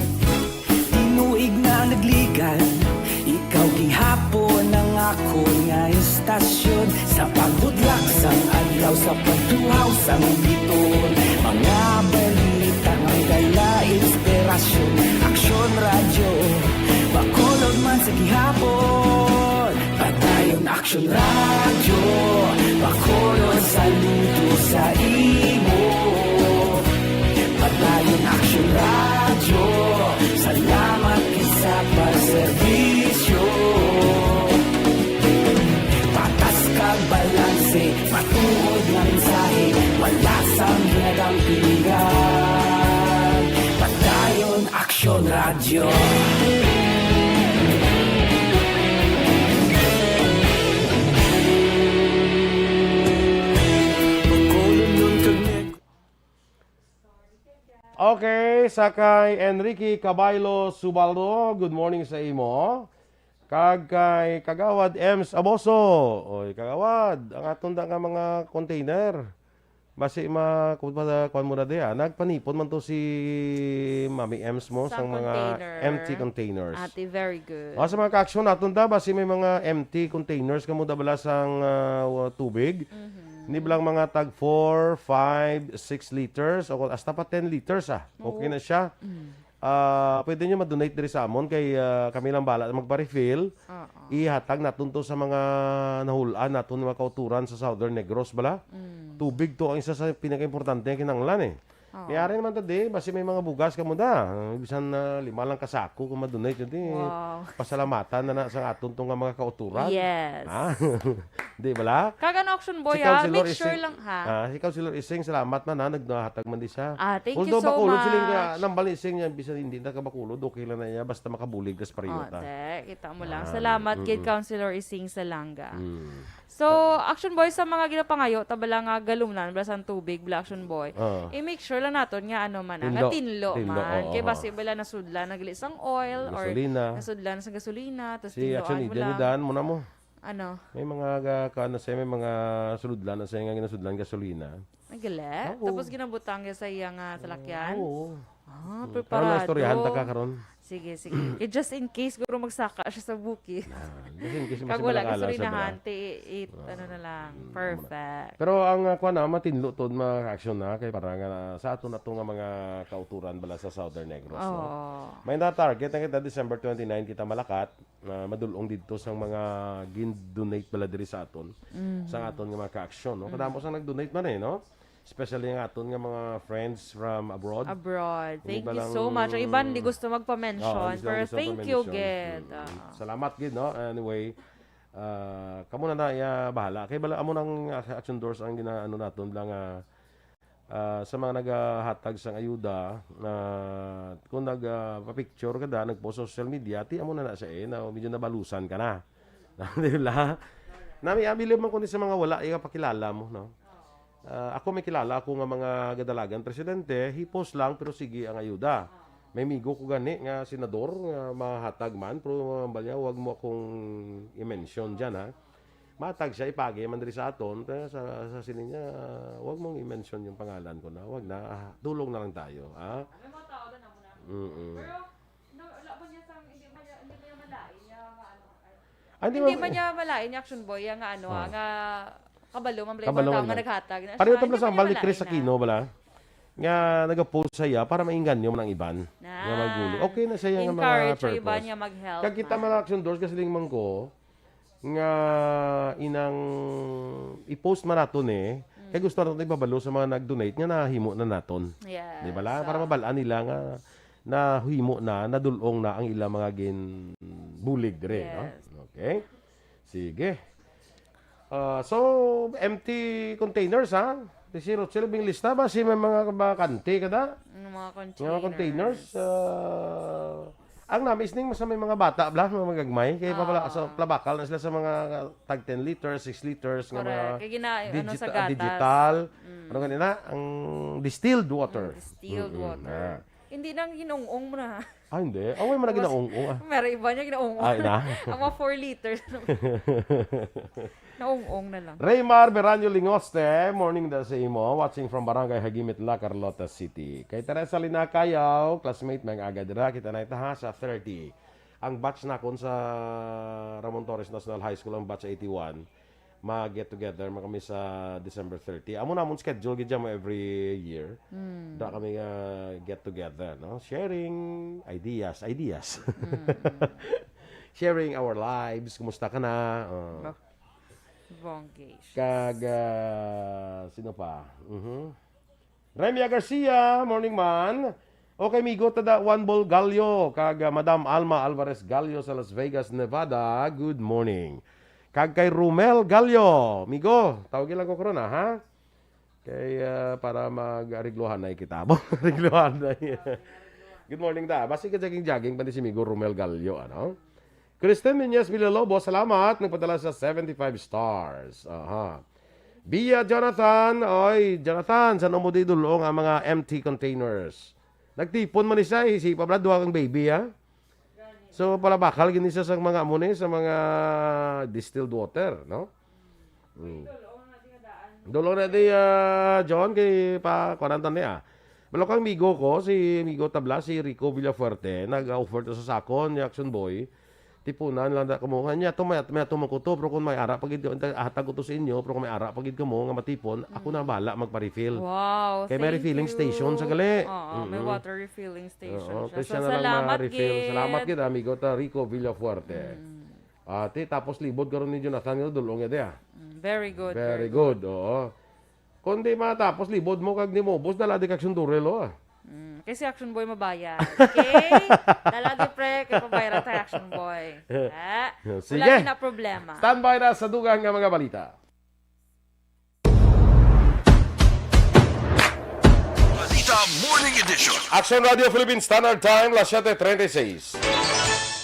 Inuig na nagligan, ikaw gihapon ang ako nga istasyon. Sa pagbudlak sang adlaw, sa pagtuhaw sang biton. Mga balita nga gayla inspirasyon. Aksyon radyo, bakolod man sa gihapon. Padayon Aksyon radyo, bakolod sa luto sa imo. Padayon Aksyon radyo, salamat sa pagserbisyo. Patas kag balanse, matuod nga mensahe, wala sang hinagang pilihan. Padayon Aksyon radyo. Okay, sakay Enrique Caballo Subaldo, good morning sa imo. Kag kay Kagawad Ems Aboso. Oy, Kagawad, ang aton nga mga container. Basi kuan mo na diya. Nagpanipon man to si Mami Ems mo Sa sang mga container. empty containers. Ate, very good. O sa mga ka-aksyon naton da basi may mga empty containers kamo da bala sang tubig. Hindi ba lang mga tag 4, 5, 6 liters o hasta pa 10 liters Okay na siya. Pwede nyo ma-donate diri sa amon kay kami lang bala magpa-refill. Ihatag naton to sa mga nahulaan naton mga kauturan sa Southern Negros bala. Tubig to ang isa sa pinaka-importante nga kinahanglan eh. Kaya rin naman tadi, basi may mga bugas ka mo da. Bisan na 5 lang kasako kung ma-donate yun. Wow. Pasalamatan na sa aton tong mga kauturan. Yes. Di bala? Kagan auction boy Si ha, Councilor make sure Ising- lang ha. Si Councilor Ising, salamat man nagnahatag man di siya. Thank you Although so bakulod much. siling nambal ni Ising niya, bisan hindi na kabakulod, okay lang na niya, basta makabulig kas pariyota. Kita mo lang. Salamat kay Councilor Ising Salanga. Mm. So, Action Boy, sa mga ginapangayo, tabala nga galumnan, balasan tubig, bala Action Boy, i-make sure lang natin nga ano man, nga tinlo man. Kaya basi bala nasudla, nagilis ang oil, Gasolina. or nasudla na sa gasolina, tapos Si Action tinloan mo Ida lang. ni Dan mo na mo. Ano? May mga may mga suludlan na sa nga ginasudlan gasolina. Nagali? Oo. Tapos ginabutang niya sa iyang salakyan? Oo. Karon na Preparado. istoryahan ta ka karon. Sige. Eh, just in case, guro magsaka siya sa buki. Kasi Kag wala malakala sa gasolinahan, bra. ano na lang. Perfect. Pero ang kuan na matinlo tod mga action na kay para nga sa ato na to nga mga kauturan bala sa Southern Negros. No? May na-target na kita December 29 kita malakat na madulong dito sa mga gin-donate bala diri sa aton. Sa aton nga mga ka-aksyon. No? Kadamo sang nag-donate man no? Especially ang aton nga mga friends from abroad. Thank Iba you lang- so much. Ang iban, di gusto magpa-mention. gusto- Pero gusto thank you, pa-mention. Ged. Salamat gid no. Anyway, kamo na ya bahala. Kay bala amo ng Action Doors ang ginaano naton lang sa mga naghahatag sang ayuda na kung nagpa-picture ka da, nagpost sa social media, ti amo na sa na medyo nabalusan ka na. Di ba? Nami abilib man kundi sa mga wala pakilala mo no. Ako may kilala ako nga mga gadalagan presidente, hipos lang pero sige ang ayuda. May migo ko gani nga senador nga mahatag man pero balya wag mo akong i-mention diyan ha. Matag siya ipagi man diri sa aton pero sa sinin niya wag mong i-mention yung pangalan ko na. Wag na tulong na lang tayo, ha. May mga tao na mo na. Pero, wala ba niya hindi ba niya malain niya nga ano? Hindi ba niya malain niya Action Boy nga ano nga kabalo man Kabalo tao man nga yan. naghatag na. Pareho siya, tabla sa hindi ba balik niya Chris malain Aquino bala. Nga nagapost siya para mainganyo man ang iban. Nga maggulo. Okay na siya nga mga Encourage yung purpose. iba niya mag-help. Kag kita mga Action Doors kasi lingmang ko nga inang i-post man naton kay gusto naton ibabalo sa mga nag-donate nga nahimo na naton. Yes. Di ba la? Para mabalaan nila nga nahimo na, nadulong na ang ilang mga bulig dire, no? Okay? Sige. So, empty containers, ha? Sino bing lista ba? Si may mga bakante kada? Mga Mga containers. Ang namis ning sa may mga bata, bla, mga magagmay. Kaya pa pala, so, plabakal na sila sa mga tag 10 liters, 6 liters, nga mga Kaya ano sa gatas. digital. Ano ganina? Ang distilled water. Distilled water. Hindi nang ginungong mo na. Hindi. Away mo na ginaong. Meron iba niya ginungong. Na? Ang mga 4 liters. Naungong na lang. Raymar Beranyo Lingoste, morning da sa imo, watching from Barangay Hagimit, La Carlota City. Kay Teresa Linakayaw, classmate mga agad dira, kita na itaha sa 30. Ang batch na kon sa Ramon Torres National High School, ang batch 81, mag-get together kami sa December 30. Amo namon schedule gid mo every year. Da kami get together, no? Sharing ideas. Sharing our lives. Kumusta ka na? Bonggish. Kag sino pa? Remia Garcia, morning man. Okay, migo tada one ball Gallo kag Madam Alma Alvarez Gallo sa Las Vegas, Nevada. Good morning. Kag kay Rumel Gallo, migo, tawagin lang ko karon ha. Kay para mag-ariglohan na kitabo. Ariglohan na. Good morning da. Basi ka jogging pa si migo Rumel Gallo, ano? Kristen Nunez Villalobos, salamat. Nagpadala sa 75 stars. Bia Jonathan. Oy, Jonathan, saan mo di dulong ang mga empty containers? Nagtipon man isa, isipa pala, duha kang baby, ha? So, pala bakal, ginisa sa mga amune, sa mga distilled water, no? Dulong na di, John, kay pa, kwanantan niya. Malokang migo ko, si Migo Tabla, si Rico Villafuerte, nag-offer to sa sakon, ni Action Boy, tipunan lang da kamo kanya to may tumukuto pero kung may ara pagid hatag ko to sa inyo pero kung may ara pagid kamo nga matipon ako na bala magpa-refill. Wow, Kay may thank refilling you. station sa gali. Oo, may water refilling station Kaya siya. siya So, na lang salamat, ma-refill. Gid. Salamat gid amigo ta Rico Villafuerte. Ate tapos libod karon ni Jonathan nga dulong dia. Very good. Very good. Oo. Kundi matapos libod mo kag nimo bus dala di kag Dorel oh. Kasi Action Boy mabayad. Okay? Dalagi pre, kay pabayra tayo Action Boy. Sige. Wala na problema. Standby na sa dugang nga mga balita. Balita Morning Edition. Action Radio Philippines Standard Time, las 7:36.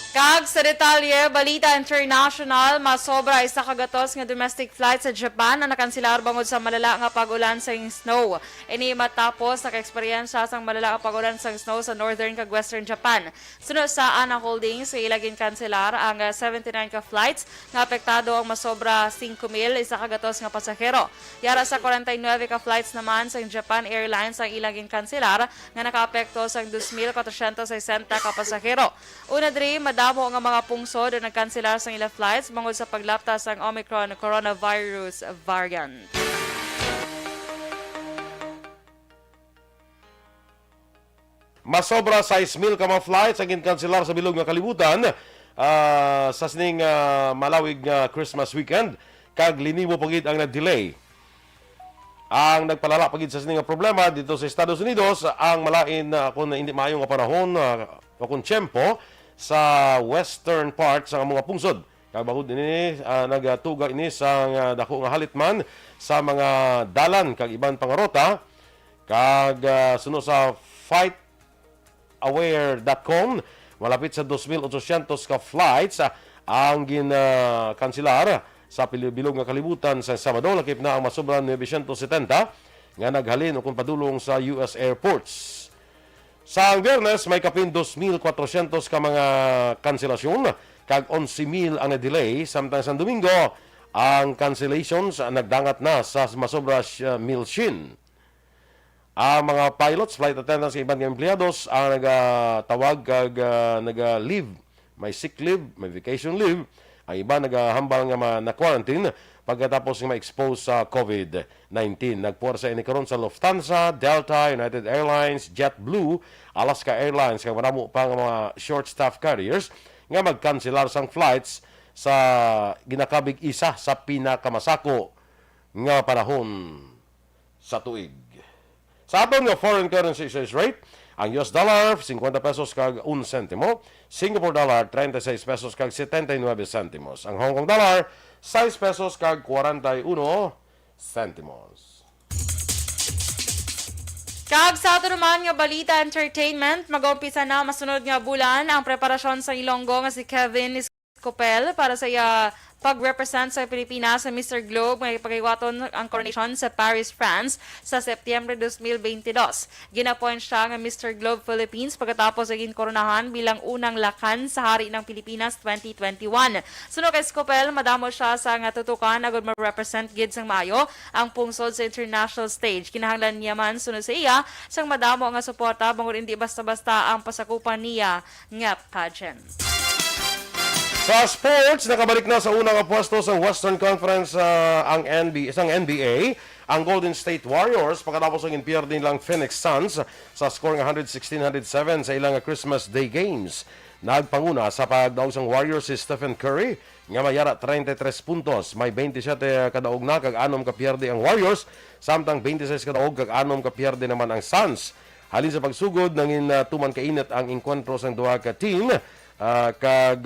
Kag sa detalye, Balita International, masobra isa kagatos nga domestic flight sa Japan na nakansilar bangod sa malala nga pag-ulan sa snow. Ini matapos naka-eksperyensya sang malala nga pag-ulan sa snow sa northern kag western Japan. Sunod sa ANA Holdings, ilagin kanselar ang 79 ka flights nga apektado ang masobra 5,000 isa kagatos nga pasahero. Yara sa 49 ka flights naman sa Japan Airlines ang ilagin kanselar nga nakaapekto sa 2,460 ka pasahero. Una diri, madamo nga mga pungsod na nagkanselar sa ilang flights bangod sa paglaptas ng Omicron coronavirus variant. Masobra 6,000 ka mga flights ang kanselar sa bilog nga kalibutan sa sining malawig nga Christmas weekend kag linibo pagid ang nag-delay. Ang nagpalala pagid sa sining nga problema dito sa Estados Unidos ang malain kung hindi maayo nga panahon o kung tiyempo sa western part sa mga pungsod. Kag bangod ini nagatuga ini sa dako nga halitman sa mga dalan kag iban pangarota kag suno sa fightaware.com malapit sa 2,800 ka flights ang kanselar sa bilog nga kalibutan sa Sabado lakip na ang masobra 970 nga naghalin o kung padulong sa US airports. Sa Biyernes, may kapin 2,400 ka mga kanselasyon, kag 11,000 ang na-delay. Samtang sa Domingo, ang cancellations nagdangat na sa masobra 1,000. Ang mga pilots, flight attendants, ibang emplyados ang nagatawag kag naga-leave. May sick leave, may vacation leave. Ang iba nagahambal nga na-quarantine pagkatapos nga ma-expose sa COVID-19. Nagpuwersa ini karon sa Lufthansa, Delta, United Airlines, JetBlue, Alaska Airlines, kag maramo pa nga mga short staff carriers nga magkanselar sang flights sa ginakabig isa sa pinakamasako nga panahon sa tuig. Sa aton nga foreign currency exchange rate, ang US dollar 50 pesos kag 1 sentimo, Singapore dollar 36 pesos kag 79 sentimos. Ang Hong Kong dollar 6 pesos kag 41 sentimos. Kag sa ato naman nga Balita Entertainment, mag-umpisa na masunod nga bulan ang preparasyon sa Ilonggo nga si Kevin Escopel para sa pag-represent sa Pilipinas sa Mr. Globe may paghiwaton ang coronation sa Paris, France sa Setyembre 2022. Ginapoint siya ng Mr. Globe Philippines pagkatapos naging koronahan bilang unang lakan sa Hari ng Pilipinas 2021. Sunod kay Scopel, madamo siya sa nga tutukan agad ma-represent gid sang maayo ang pungsod sa international stage. Kinahanglan niya man sunod sa iya sang madamo nga suporta bangod hindi basta-basta ang pasakupan niya nga pageant. Sa sports, nakabalik na sa unang pwesto sa Western Conference ang NBA, ang Golden State Warriors pagkatapos ang impiyerde nilang Phoenix Suns sa score ng 116-107 sa ilang Christmas Day games. Nagpanguna sa pagdaog sang Warriors si Stephen Curry nga mayara 33 puntos, may 27 kadaog na kag 6 ka pierde ang Warriors, samtang 26 kadaog kag 6 ka pierde naman ang Suns. Halin sa pagsugod nangin tuman kainit ang enkwentro sang duha ka team. Kag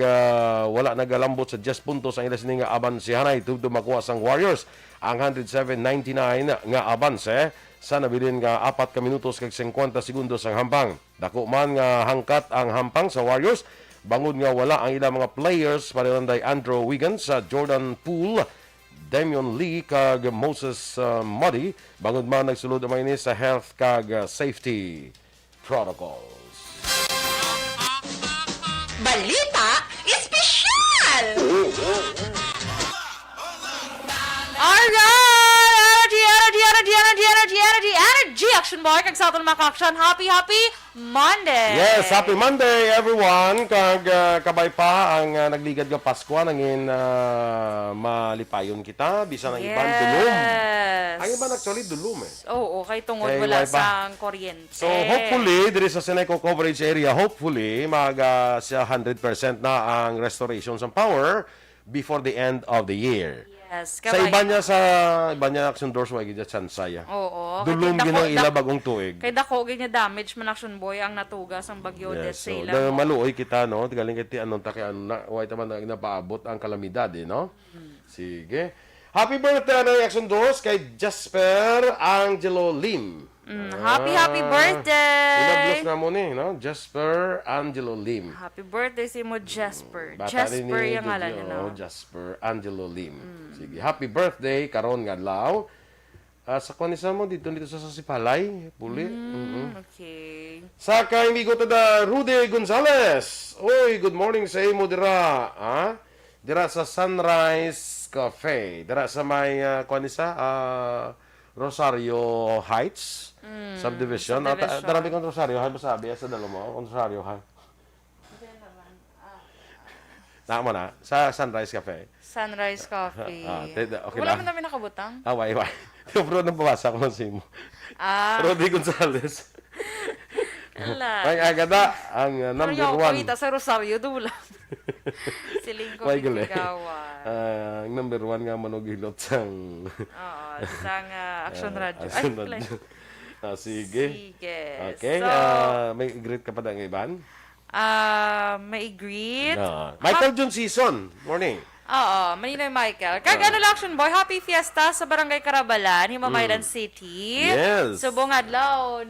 wala nagalambot sa 10 puntos ang ilas ni nga abansihanay tubdo makuha sang Warriors ang 107-99 nga abanse sa nabilin nga 4 ka minutos kag 50 segundos ang hampang. Dako man nga hangkat ang hampang sa Warriors bangod nga wala ang ilang mga players panilanday Andrew Wiggins, Jordan Poole, Damian Lee kag Moses Muddy bangod man nagsulod ang ini sa health kag safety protocols. Balita Espesyal! Alright! Energy! Action Action Boy, kag sa aton mga ka-action, happy Monday! Yes, happy Monday everyone. Kag kabay pa ang nagligad nga Pasko nangin malipayon kita bisan ang iban dulum. Ang iban actually dulum eh. Oo, kay tungod Kay wala wala pa. sang kuryente. So hopefully diri sa Seneco coverage area, hopefully sa 100% na ang restoration sa power before the end of the year. Yes, Sa iba niya Aksyon Doors wa gid chansaya. Oo. Dulum kay ginang dako- ila bagong tuig. Kay dako gid nga damage man Action Boy ang natugas ang bagyo Yes, so, sila. da, maluoy kita, no? Galing kiti anong taki, ano na, huwag naman na napaabot ang kalamidad, eh, no? Sige. Happy birthday na Action Doors kay Jasper Angelo Lim. Happy birthday! Inablos na mo ni, no? Jasper Angelo Lim. Happy birthday si mo Jasper. Bata rin Jasper ni yung ngalan niya, Jojo, no? Jasper Angelo Lim. Sige. Happy birthday, karon nga adlaw. Sa kanisa mo, dito sa Sipalay, puli. Okay. Sa kaimigo tada Rudy Gonzales. Oy, good morning sa imo dira. Dira sa Sunrise Cafe. Dira sa may kanisa Rosario Heights subdivision. Darami kong Rosario Heights masabi sa dalo mo. Rosario Heights. Tama na sa Sunrise Cafe. Sunrise Coffee. Okay Wala lang. man namin nakabutang. Wai. Pero nang pabasa ko ng simo. Rudy Gonzales. Wala. Ay agada ang number Pero one. kita sa Rosario, dula. Siling ko May gali. bigawan. Ang number one nga manugilot sang Oo, sang Action Radio. Ay, Action pala. Radio. Sige. Sige. Okay. So, May greet ka pa ng iban? may greet. Michael June Season. Morning. Oo, maninoy Michael. Kag ano lang, Action Boy, happy fiesta sa Barangay Carabalan, Himamaylan City. Yes. So, buong adlaw,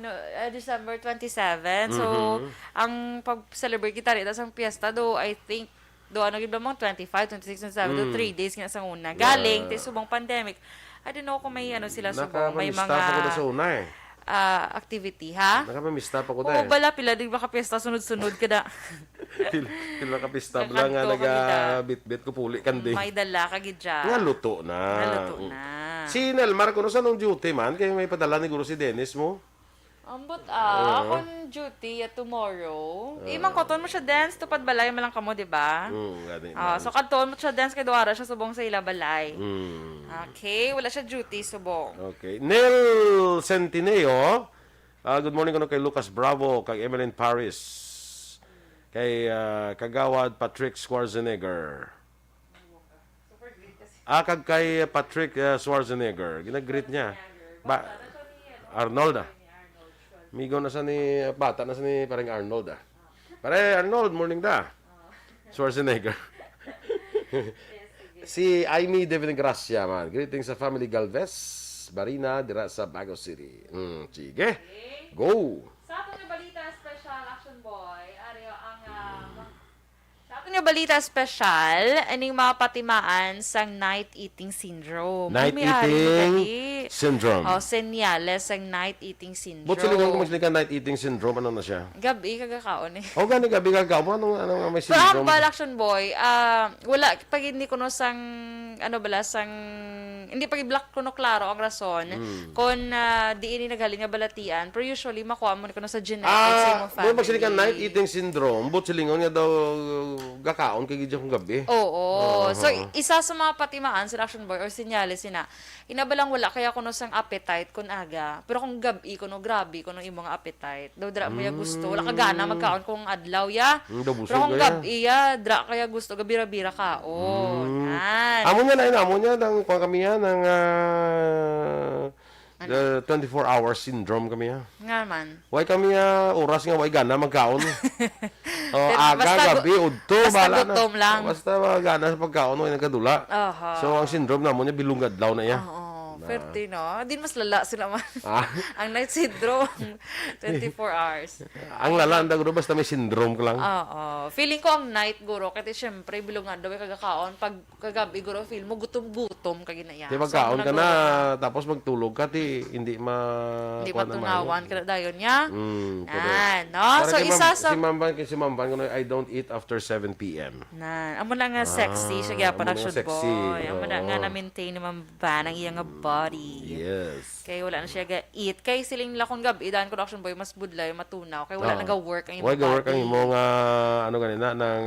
December 27. So, ang pag-celebrate kita rin, ang fiesta do, I think, ano gid mo 25, 26, 27, do 3 days nga sa una. Galing, subong pandemic. I don't know kung may ano sila subong, may Nakamamista pa ko na sa mga una eh. activity, ha? Nakamamista pa ko na Oo, eh. bala, pila, di ba ka-fiesta sunod-sunod ka na? Pila kapista bala nga Nakanto kami naga-bit-bit ko puli kandi. May dala ka gid dyan. Nga luto na. Naluto na. Si Nelmar, kung saan ang duty man, kaya may padala ni Guru si Dennis mo. Ambot akong duty tomorrow. Imang koton mo siya dance, tupad balay mo lang kamo, di ba? Gani. So kanton mo siya dance kay Duara siya subong sa ila balay. Okay, wala siya duty subong. Okay. Nel Centineo. Good morning kay Lucas Bravo, kay Emeline Paris. Kay Kagawad Patrick Schwarzenegger. Kag kay Patrick Schwarzenegger. Ginag-greet niya. Arnold Migo na sa ni bata na sa ni parang Arnold Pare Arnold, morning da. Schwarzenegger. Si Amy David Gracia man. Greetings sa family Galvez, Barina, dira sa Baguio City. Sige. Go. Sa ato nga balita special, Action Boy, sa ato nga balita special, aning mga patimaan sang night eating syndrome. Night May ari mo eating dali. syndrome. Senyales sang night eating syndrome. But sila kung magsili ka night eating syndrome, ano na siya? Gabi, kagakaon eh. Gani gabi kagaw mo, anong may Pero ang syndrome? bal, Action Boy, wala, pag hindi ko no sang, hindi pag i-block ko no klaro ang rason, kung di ini naghaling nga balatian, pero usually makuha mo ko no sa genetics sa imong family. May magsili ka night eating syndrome, but silingon nga daw gakaon kay gidya kong gabi. Oo. So, isa sa mga patimaan sa Action Boy or sinyales sina, inabalang wala kaya kuno sang appetite kun aga. Pero kung gabi kuno grabe kuno imong appetite. Daw dra mo ya gusto, wala ka gana magkaon kung adlaw ya. Daw busog Pero kung kaya. gabi ya, dra kaya gusto gabira-bira kaon. Amo niya nang kuha kami yan ng the 24-hour syndrome kami ha. Nga man. Way kami oras nga way gana magkaon. Aga, Basta gabi, udto, basta bala na. gutom lang. Basta gana sa pagkaon, way nagkadula. So, ang syndrome na mo niya, bilungad daw na iya. Pwerte, no? Di mas lala sila man. Ang night syndrome, 24 hours. Ang lalanda guro, basta may syndrome ka lang. Feeling ko ang night, guro, kasi syempre, bilungan daw kagakaon. Pag kagabi, guro, feel mo gutom-gutom ka ginaya. Di magkaon ka na, tapos magtulog ka, hindi Hindi matunawan ka na dayon niya. No? So, isa sa... Si Mamban, I don't eat after 7 p.m. Amo na nga sexy, siya gyapon amo na Action nga sexy. Boy. Amo na nga na-maintain naman ba ng iyang nga body. Yes. Kaya wala na siya ga-eat. Kaya siling lakon gabi, daan ko Aksyon Boy, mas budlay, matunaw. Kaya wala na ga-work ang imong Why body. work ang imong ano ganina ng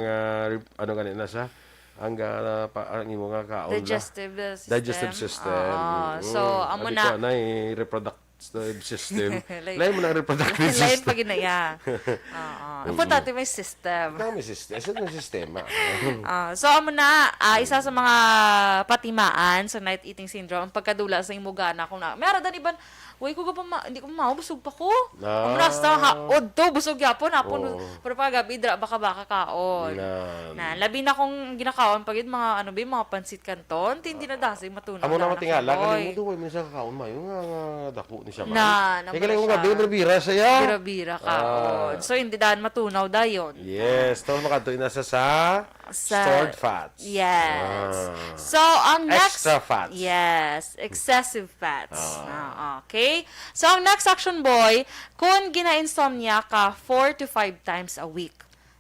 ano ganina sa ang ang imong kaon la. Digestive system. So, amo Abi na. ko na reproductive system. Like- Lain mo na reproductive Lain system. pa ginaya. Importante may system. Dami system. Isa ng sistema. So, amo na, isa sa mga patimaan sa night eating syndrome, ang pagkadula sa imugana kung na, meron dan iban, uy, hindi ko mao, busog pa ko. Amo na, sa haod to, busog yapon, hapon, pero pagabi, baka kaon. Na, labi na kong ginakaon, pag yun, mga, ano ba, mga pansit kanton, hindi na dasig matunaw. Amo na matingala, boy. galing mo duway mo sa kaon mayo nga dako ni siya man. Na, Kaya galing mo siya. gabi, bira siya. Bira-bira kaon. So, hindi daan matunaw dayon. Yes, tapos makatuloy na sa stored fats. Yes. So, ang next... Extra fats. Yes. Excessive fats. Okay. So, ang next Aksyon Boy, kung gina-insomnia ka 4 to 5 times a week.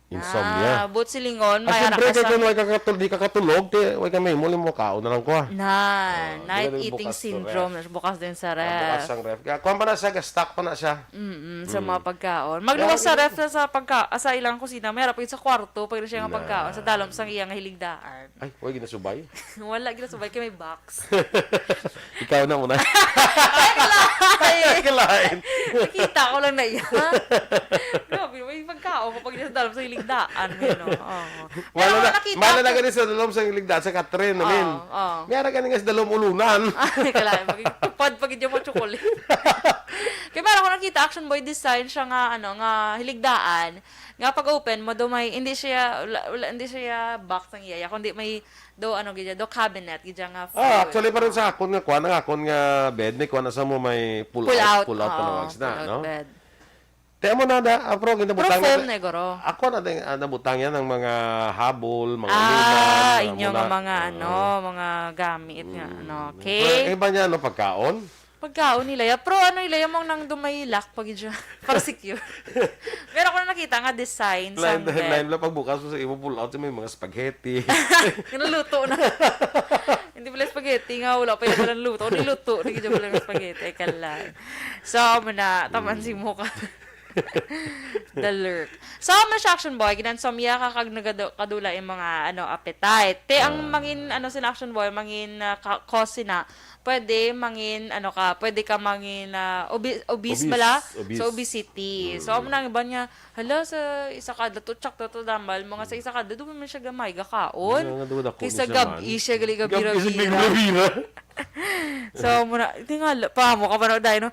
Insomnia. But silingon, may Siyempre, ara ka sa... di ka katulog, way ka may muli mo kaon na lang ko. Night di ka eating bukas to syndrome. Bukas din sa Bukas ref. ang ref. Kuha pa na siya, stock pa na siya. Sa mga pagkaon. Magluwas sa ref na sa ilang kusina. Mayroon pa yun sa kwarto. Pag siya nga pagkaon. Sa dalom sang iyang hiligdaan. Ay, huwag ginasubay. Wala, ginasubay kay may box. Ikaw na muna. Ay, Kalain. nakita ko lang na iyan. Grabe, may pagkaon kapag sa dalom sa hiligdaan. Mala na ganun sa dalom sa ligdaan sa Catherine. Mayara ganun nga sa dalom ulunan. Ay, kalahin. Tupad pag hindi mo chocolate. Kaya meron ko nakita, Aksyon Boy design siya nga, nga hiligdaan. Nga pag open mo, hindi siya box ng iyaya, kundi may cabinet, gidya nga food. Actually, parang sa akon nga bed, may kuha na sa mo may pull out palawags na, no? Bed. Kaya mo na, Pero ginabutang foam na, goro. Ako na din, nabutang yan ng mga habol, mga Inyo nga mga, mga gamit nga, okay? Iba niya, pagkaon? Pagkaon nila, pero ilaya mong nang dumaylak pag yun, para secure. Pero ako na nakita nga design sa bed. Line lang pagbukas mo sa imo pull out, may mga spaghetti. Kinuluto na. Hindi pala spaghetti nga, wala pa yung palang luto. Niluto, hindi ka pala ng spaghetti. Kalay. So, muna, tamansin mo ka. The lurk. So, siya Aksyon Boy, ginansomya ka kag kadula yung mga appetite. Ang mangin sina Aksyon Boy, mangin cause na pwede mangin pwede ka mangin obese bala, so obesity. So amo nang iba niya, hala sa isa kada to chak to damal mga sa isa kada dumi man siya gamay gakaon. Kaysa gabi siya gali gabira. So muna tingal pa mo ka pa dai no.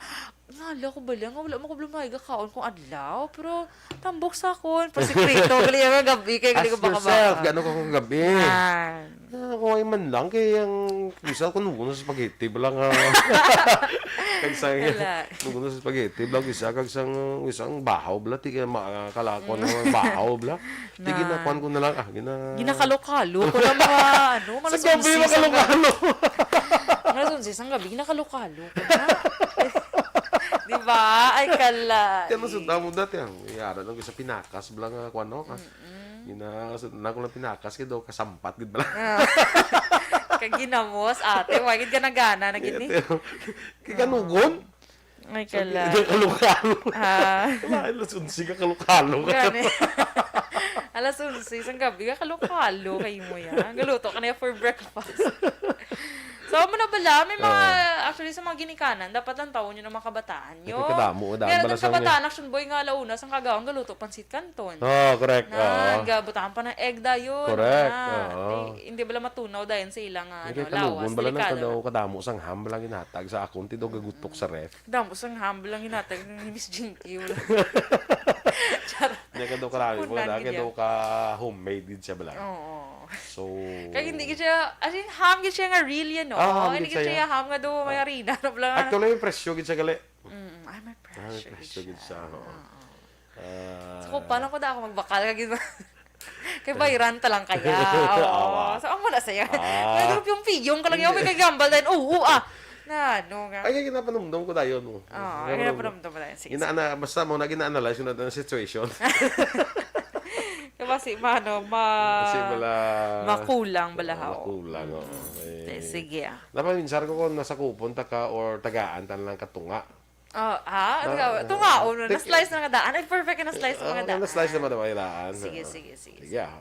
Nala ko bala nga wala mo ko blumay gakaon kung adlaw pero tambok sa kon pasikreto gali nga gabi kay gali ko baka yourself, gano'n ka kung gabi. Ah. Ay man lang kay ang bisa ko nuno sa spaghetti balang kag sang nuno sa spaghetti balang isa kag isang bahaw bala ti kalakon ng bahaw bala ti ginakuan ko na lang Ginakalokalo ko lang mga sa gabi makalokalo Sa gabi ginakalokalo ko na. Diba? Ay kala. kaya nasunda mo dati yara lang sa pinakas balang kuan ka na ko lang pinakas kay daw kasampat gid bala Kag ginamos ate, wagid ka nagana na gid ni. kay kanugon Ay kala. kalukalo alas 11 ka kalukalo Gani. Alas 11 sang gabi ka kalokalo kay mo yan. Galuto ka na for breakfast. So, mo na bala, may mga, actually, sa mga ginikanan, dapat lang taon nyo ng mga kabataan nyo. Kadamo, Meron ng kabataan, Aksyon Boy nga alauna, sang kagawang galuto, pansit kanton. correct. Gabutaan pa ng egg dayon. Correct. Hindi bala matunaw dayon sa ilang lawas. Kalugon bala nang Delikado. kadamo sang ham lang inatag sa akon ti daw gagutok sa ref. Damo sang humble lang hinatag ni Miss Jinky. Charot. Nya ka daw karami mo na Kunan ka gid daw ka homemade gid siya bala. Oo. So Kaya hindi ka siya, as in, ham gid siya nga real yan, no? ham Hindi gid ka siya. siya ham nga daw may harina. actually yung presyo gid siya gali. Ay, may May pressure. presyo gid siya. So, paano ko da ako magbakal kag kay bayran ta lang kaya. Oo. So, amo na saya. May group yung piyong ka lang yung may kagambal din. Oo, Na, nga. Ay ginapanumdum ko dayon mo. Oo, ay ginapanumdum mo tayo. Sige. Basta mo na gina-analyze yun na situation. Kaya basi mano, Kasi wala... makulang balahaw. Makulang, oo. Sige. Napaminsar ko kung nasa kupon ta ka or tagaan tan lang katunga. Oh, ito nga, na-slice na nga daan. Ay, perfect ka na-slice na nga daan. Na-slice naman na mailaan. Sige. Sige,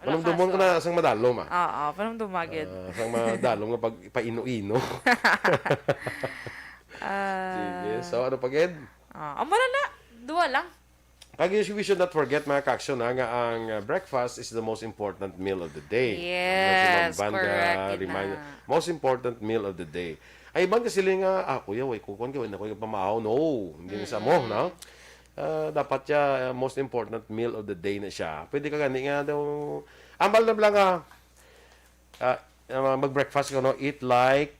panumdumon ko na asang madalom, Oo, parang dumagid. Asang madalom nga pag paino-ino. Sige, so ano pagid? Amara na, duwa lang. Kaya we should not forget mga kaksyon nga ang breakfast is the most important meal of the day. Yes, Si Ma'am Banda correct. remind, most important meal of the day. Ay, ibang kasi nga, kuya, way kukon ka, na kuya pamahaw. No, hindi na sa mo, no? Dapat siya, most important meal of the day na siya. Pwede ka gani nga daw, ambal na lang mag-breakfast ka, no? Eat like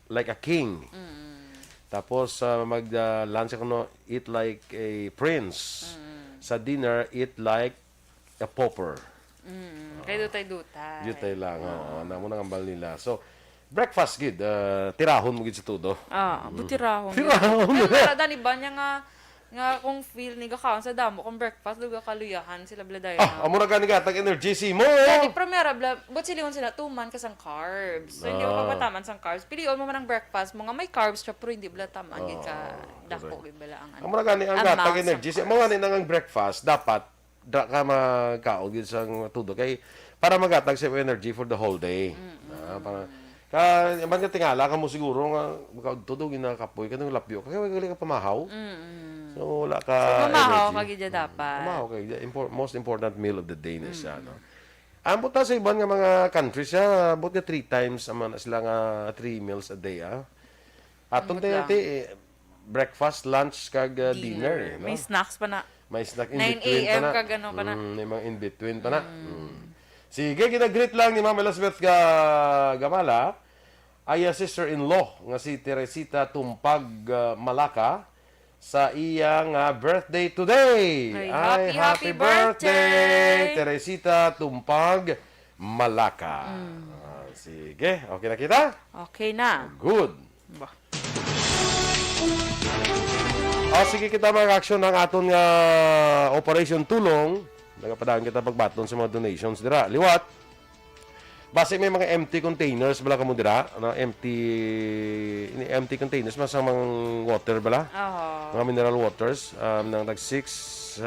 a king. Tapos, mag-lunch ka, no? Eat like a prince. Sa dinner, eat like a pauper. Kay dutay-dutay. Dutay lang, oo. Namo nang ambal nila. So, breakfast, gid. Tirahon mo gid sa tudo. Butirahon. Tirahon. Ay, mara, dani ba niya nga kung feel ni gakaon sa damo, kung breakfast, duga kaluyahan sila bladay. Amo na gani gatag energy si mo. Dani, primera, but siliwon sila, tuman ka sang carbs. So, hindi mo papataman sang carbs. Pilion mo man ang breakfast mo nga may carbs siya, pero hindi bala taman. Hindi ka dako, bala ang Amo na gani ang gatag energy. Amo gani nang breakfast, dapat ka magkaon gid sang tudo kay para magatag sa energy for the whole day. Para man ka tingala ka mo siguro nga tudog na kapoy kanang lapyo kay wala ka pamahaw. So wala ka pamahaw energy. kagid dapat. Pamahaw kay most important meal of the day na siya, no. Ambot ta sa ibang nga mga countries siya, ambot nga 3 times man sila nga 3 meals a day, Aton tayo breakfast, lunch kag dinner, no. May snacks pa na. May snack in 9 between a.m. pa na. ka gano pa na. May mga in between pa na. Sige, ginagreet lang ni Ma'am Elizabeth Gamala ay sister-in-law nga si Teresita Tumpag Malaka sa iyang birthday today. Ay, happy birthday! Teresita Tumpag Malaka. Sige, okay na kita? Okay na. Good. Sige kita mga action ng aton nga Operation Tulong. Nagapadaan kita pagbaton sa mga donations dira. Liwat. Base may mga empty containers bala kamo dira, empty containers mas mga water bala. Mga mineral waters nang nag 6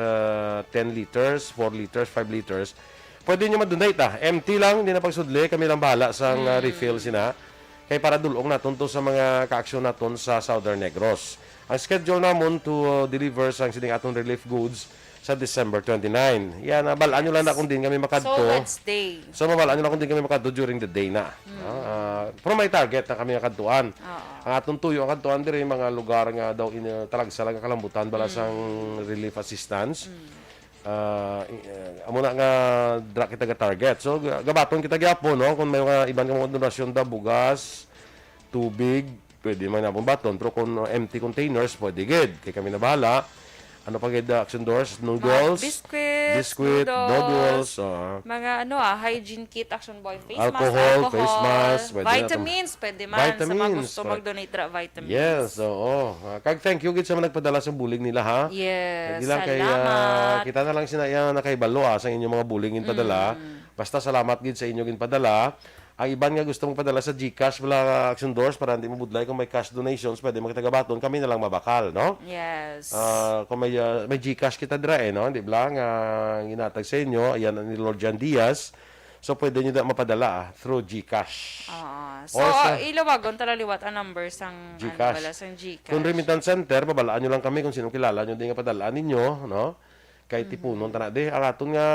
10 liters, 4 liters, 5 liters. Pwede niyo ma-donate Empty lang, hindi na pagsudli, kami lang bahala sa refill sina. Kay para dulong naton to sa mga ka-aksyon naton sa Southern Negros. Ang schedule namon to deliver sa sining atong relief goods sa December 29. Yan, balaan nyo lang na kung din kami makadto. So, Wednesday. So, mabalaan nyo lang kung din kami makadto during the day na. Pero may target na kami nakadtuan. Ang atong tuyo, ang kadtuan din mga lugar nga daw talagsa lang kalambutan bala sang relief assistance. Amo na nga dra kita ga target. So, gabaton kita gyapon, no? Kung may mga ibang mga donasyon da, bugas, tubig, pwede man na baton. Pero kung empty containers, pwede gid. Kaya kami na bahala. Ano pa gid action doors? Noodles, biscuit, noodles, mga hygiene kit, action boy, face alcohol, mask, face mask, vitamins, pwede man sa mga gusto mag-donate ra vitamins. Yes, oo. Kag thank you gid sa mga nagpadala sa bulig nila, ha. Yes, Hindi lang kay kita na lang sinaya nakaibalo sa inyong mga bulig in padala. Basta salamat gid sa inyo gin padala. Ang iban nga gusto mong padala sa GCash wala action doors para hindi mabudlay kung may cash donations pwede magtagabaton kami na lang mabakal, no? Yes. Kung may GCash kita dira no, di ba nga ginatag sa inyo, ayan ni Lord Jan Diaz. So pwede niyo da mapadala through GCash. So ilawagon talaliwat ang number sang GCash. sang GCash. Kung remittance center, babalaan niyo lang kami kung sino kilala niyo din nga padalaan ninyo, no? Kay tipunon ta na di ang aton nga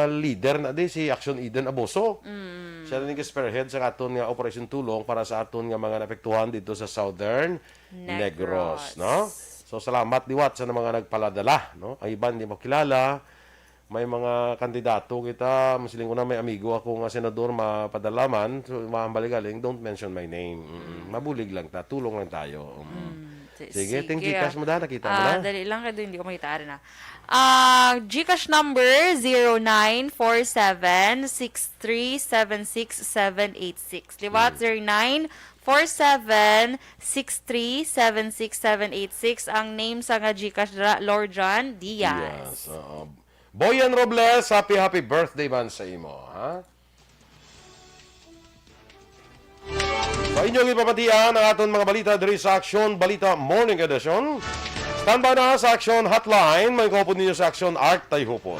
leader na di si Aksyon Eden Aboso. Siya rin nga spearhead sa aton nga Operation Tulong para sa aton nga mga naapektuhan dito sa Southern Negros, no? So salamat liwat sa mga nagpaladala, no? Ang iban di mo kilala. May mga kandidato kita, masiling ko na may amigo ako nga senador mapadalaman, so galing, don't mention my name. Mabulig lang ta, tulong lang tayo. Sige, thank you. Gcash mo na, nakita mo na. Dali lang kayo, hindi ko makita rin Gcash number 0947-6376-786. Liwat, 0947-6376-786. Ang name sa nga Gcash, Lord John Diaz. Yes. Boyan Robles, happy birthday man sa imo, ha? Sa inyong ipapatian ang aton mga balita diri sa Aksyon Balita Morning Edition. Standby na sa Aksyon Hotline, may kopon ninyo sa Aksyon Art Tayhupon.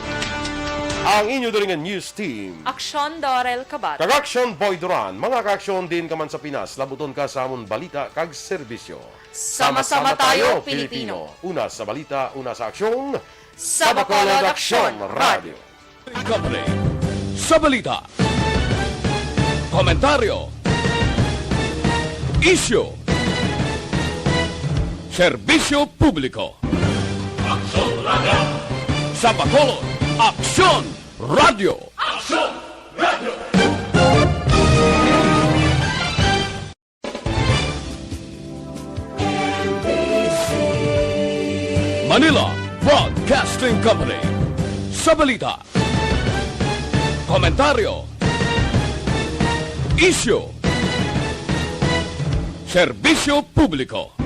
Ang inyo diri nga news team. Aksyon Dorel Cabatu. Kag-Aksyon Boy Duran, mga ka-aksyon din ka man sa Pinas, labuton ka sa amon balita kag serbisyo. Sama-sama tayo, Pilipino. Una sa balita, una sa aksyon. Sa Bacolod Aksyon Radio. Company. Sa balita. Komentaryo. Issue. Serbisyo publiko. Aksyon Radio. Sa Bacolod, Aksyon Radio. Aksyon Radio. Manila Broadcasting Company. Sa balita. Komentaryo. Issue. Serbisyo publiko.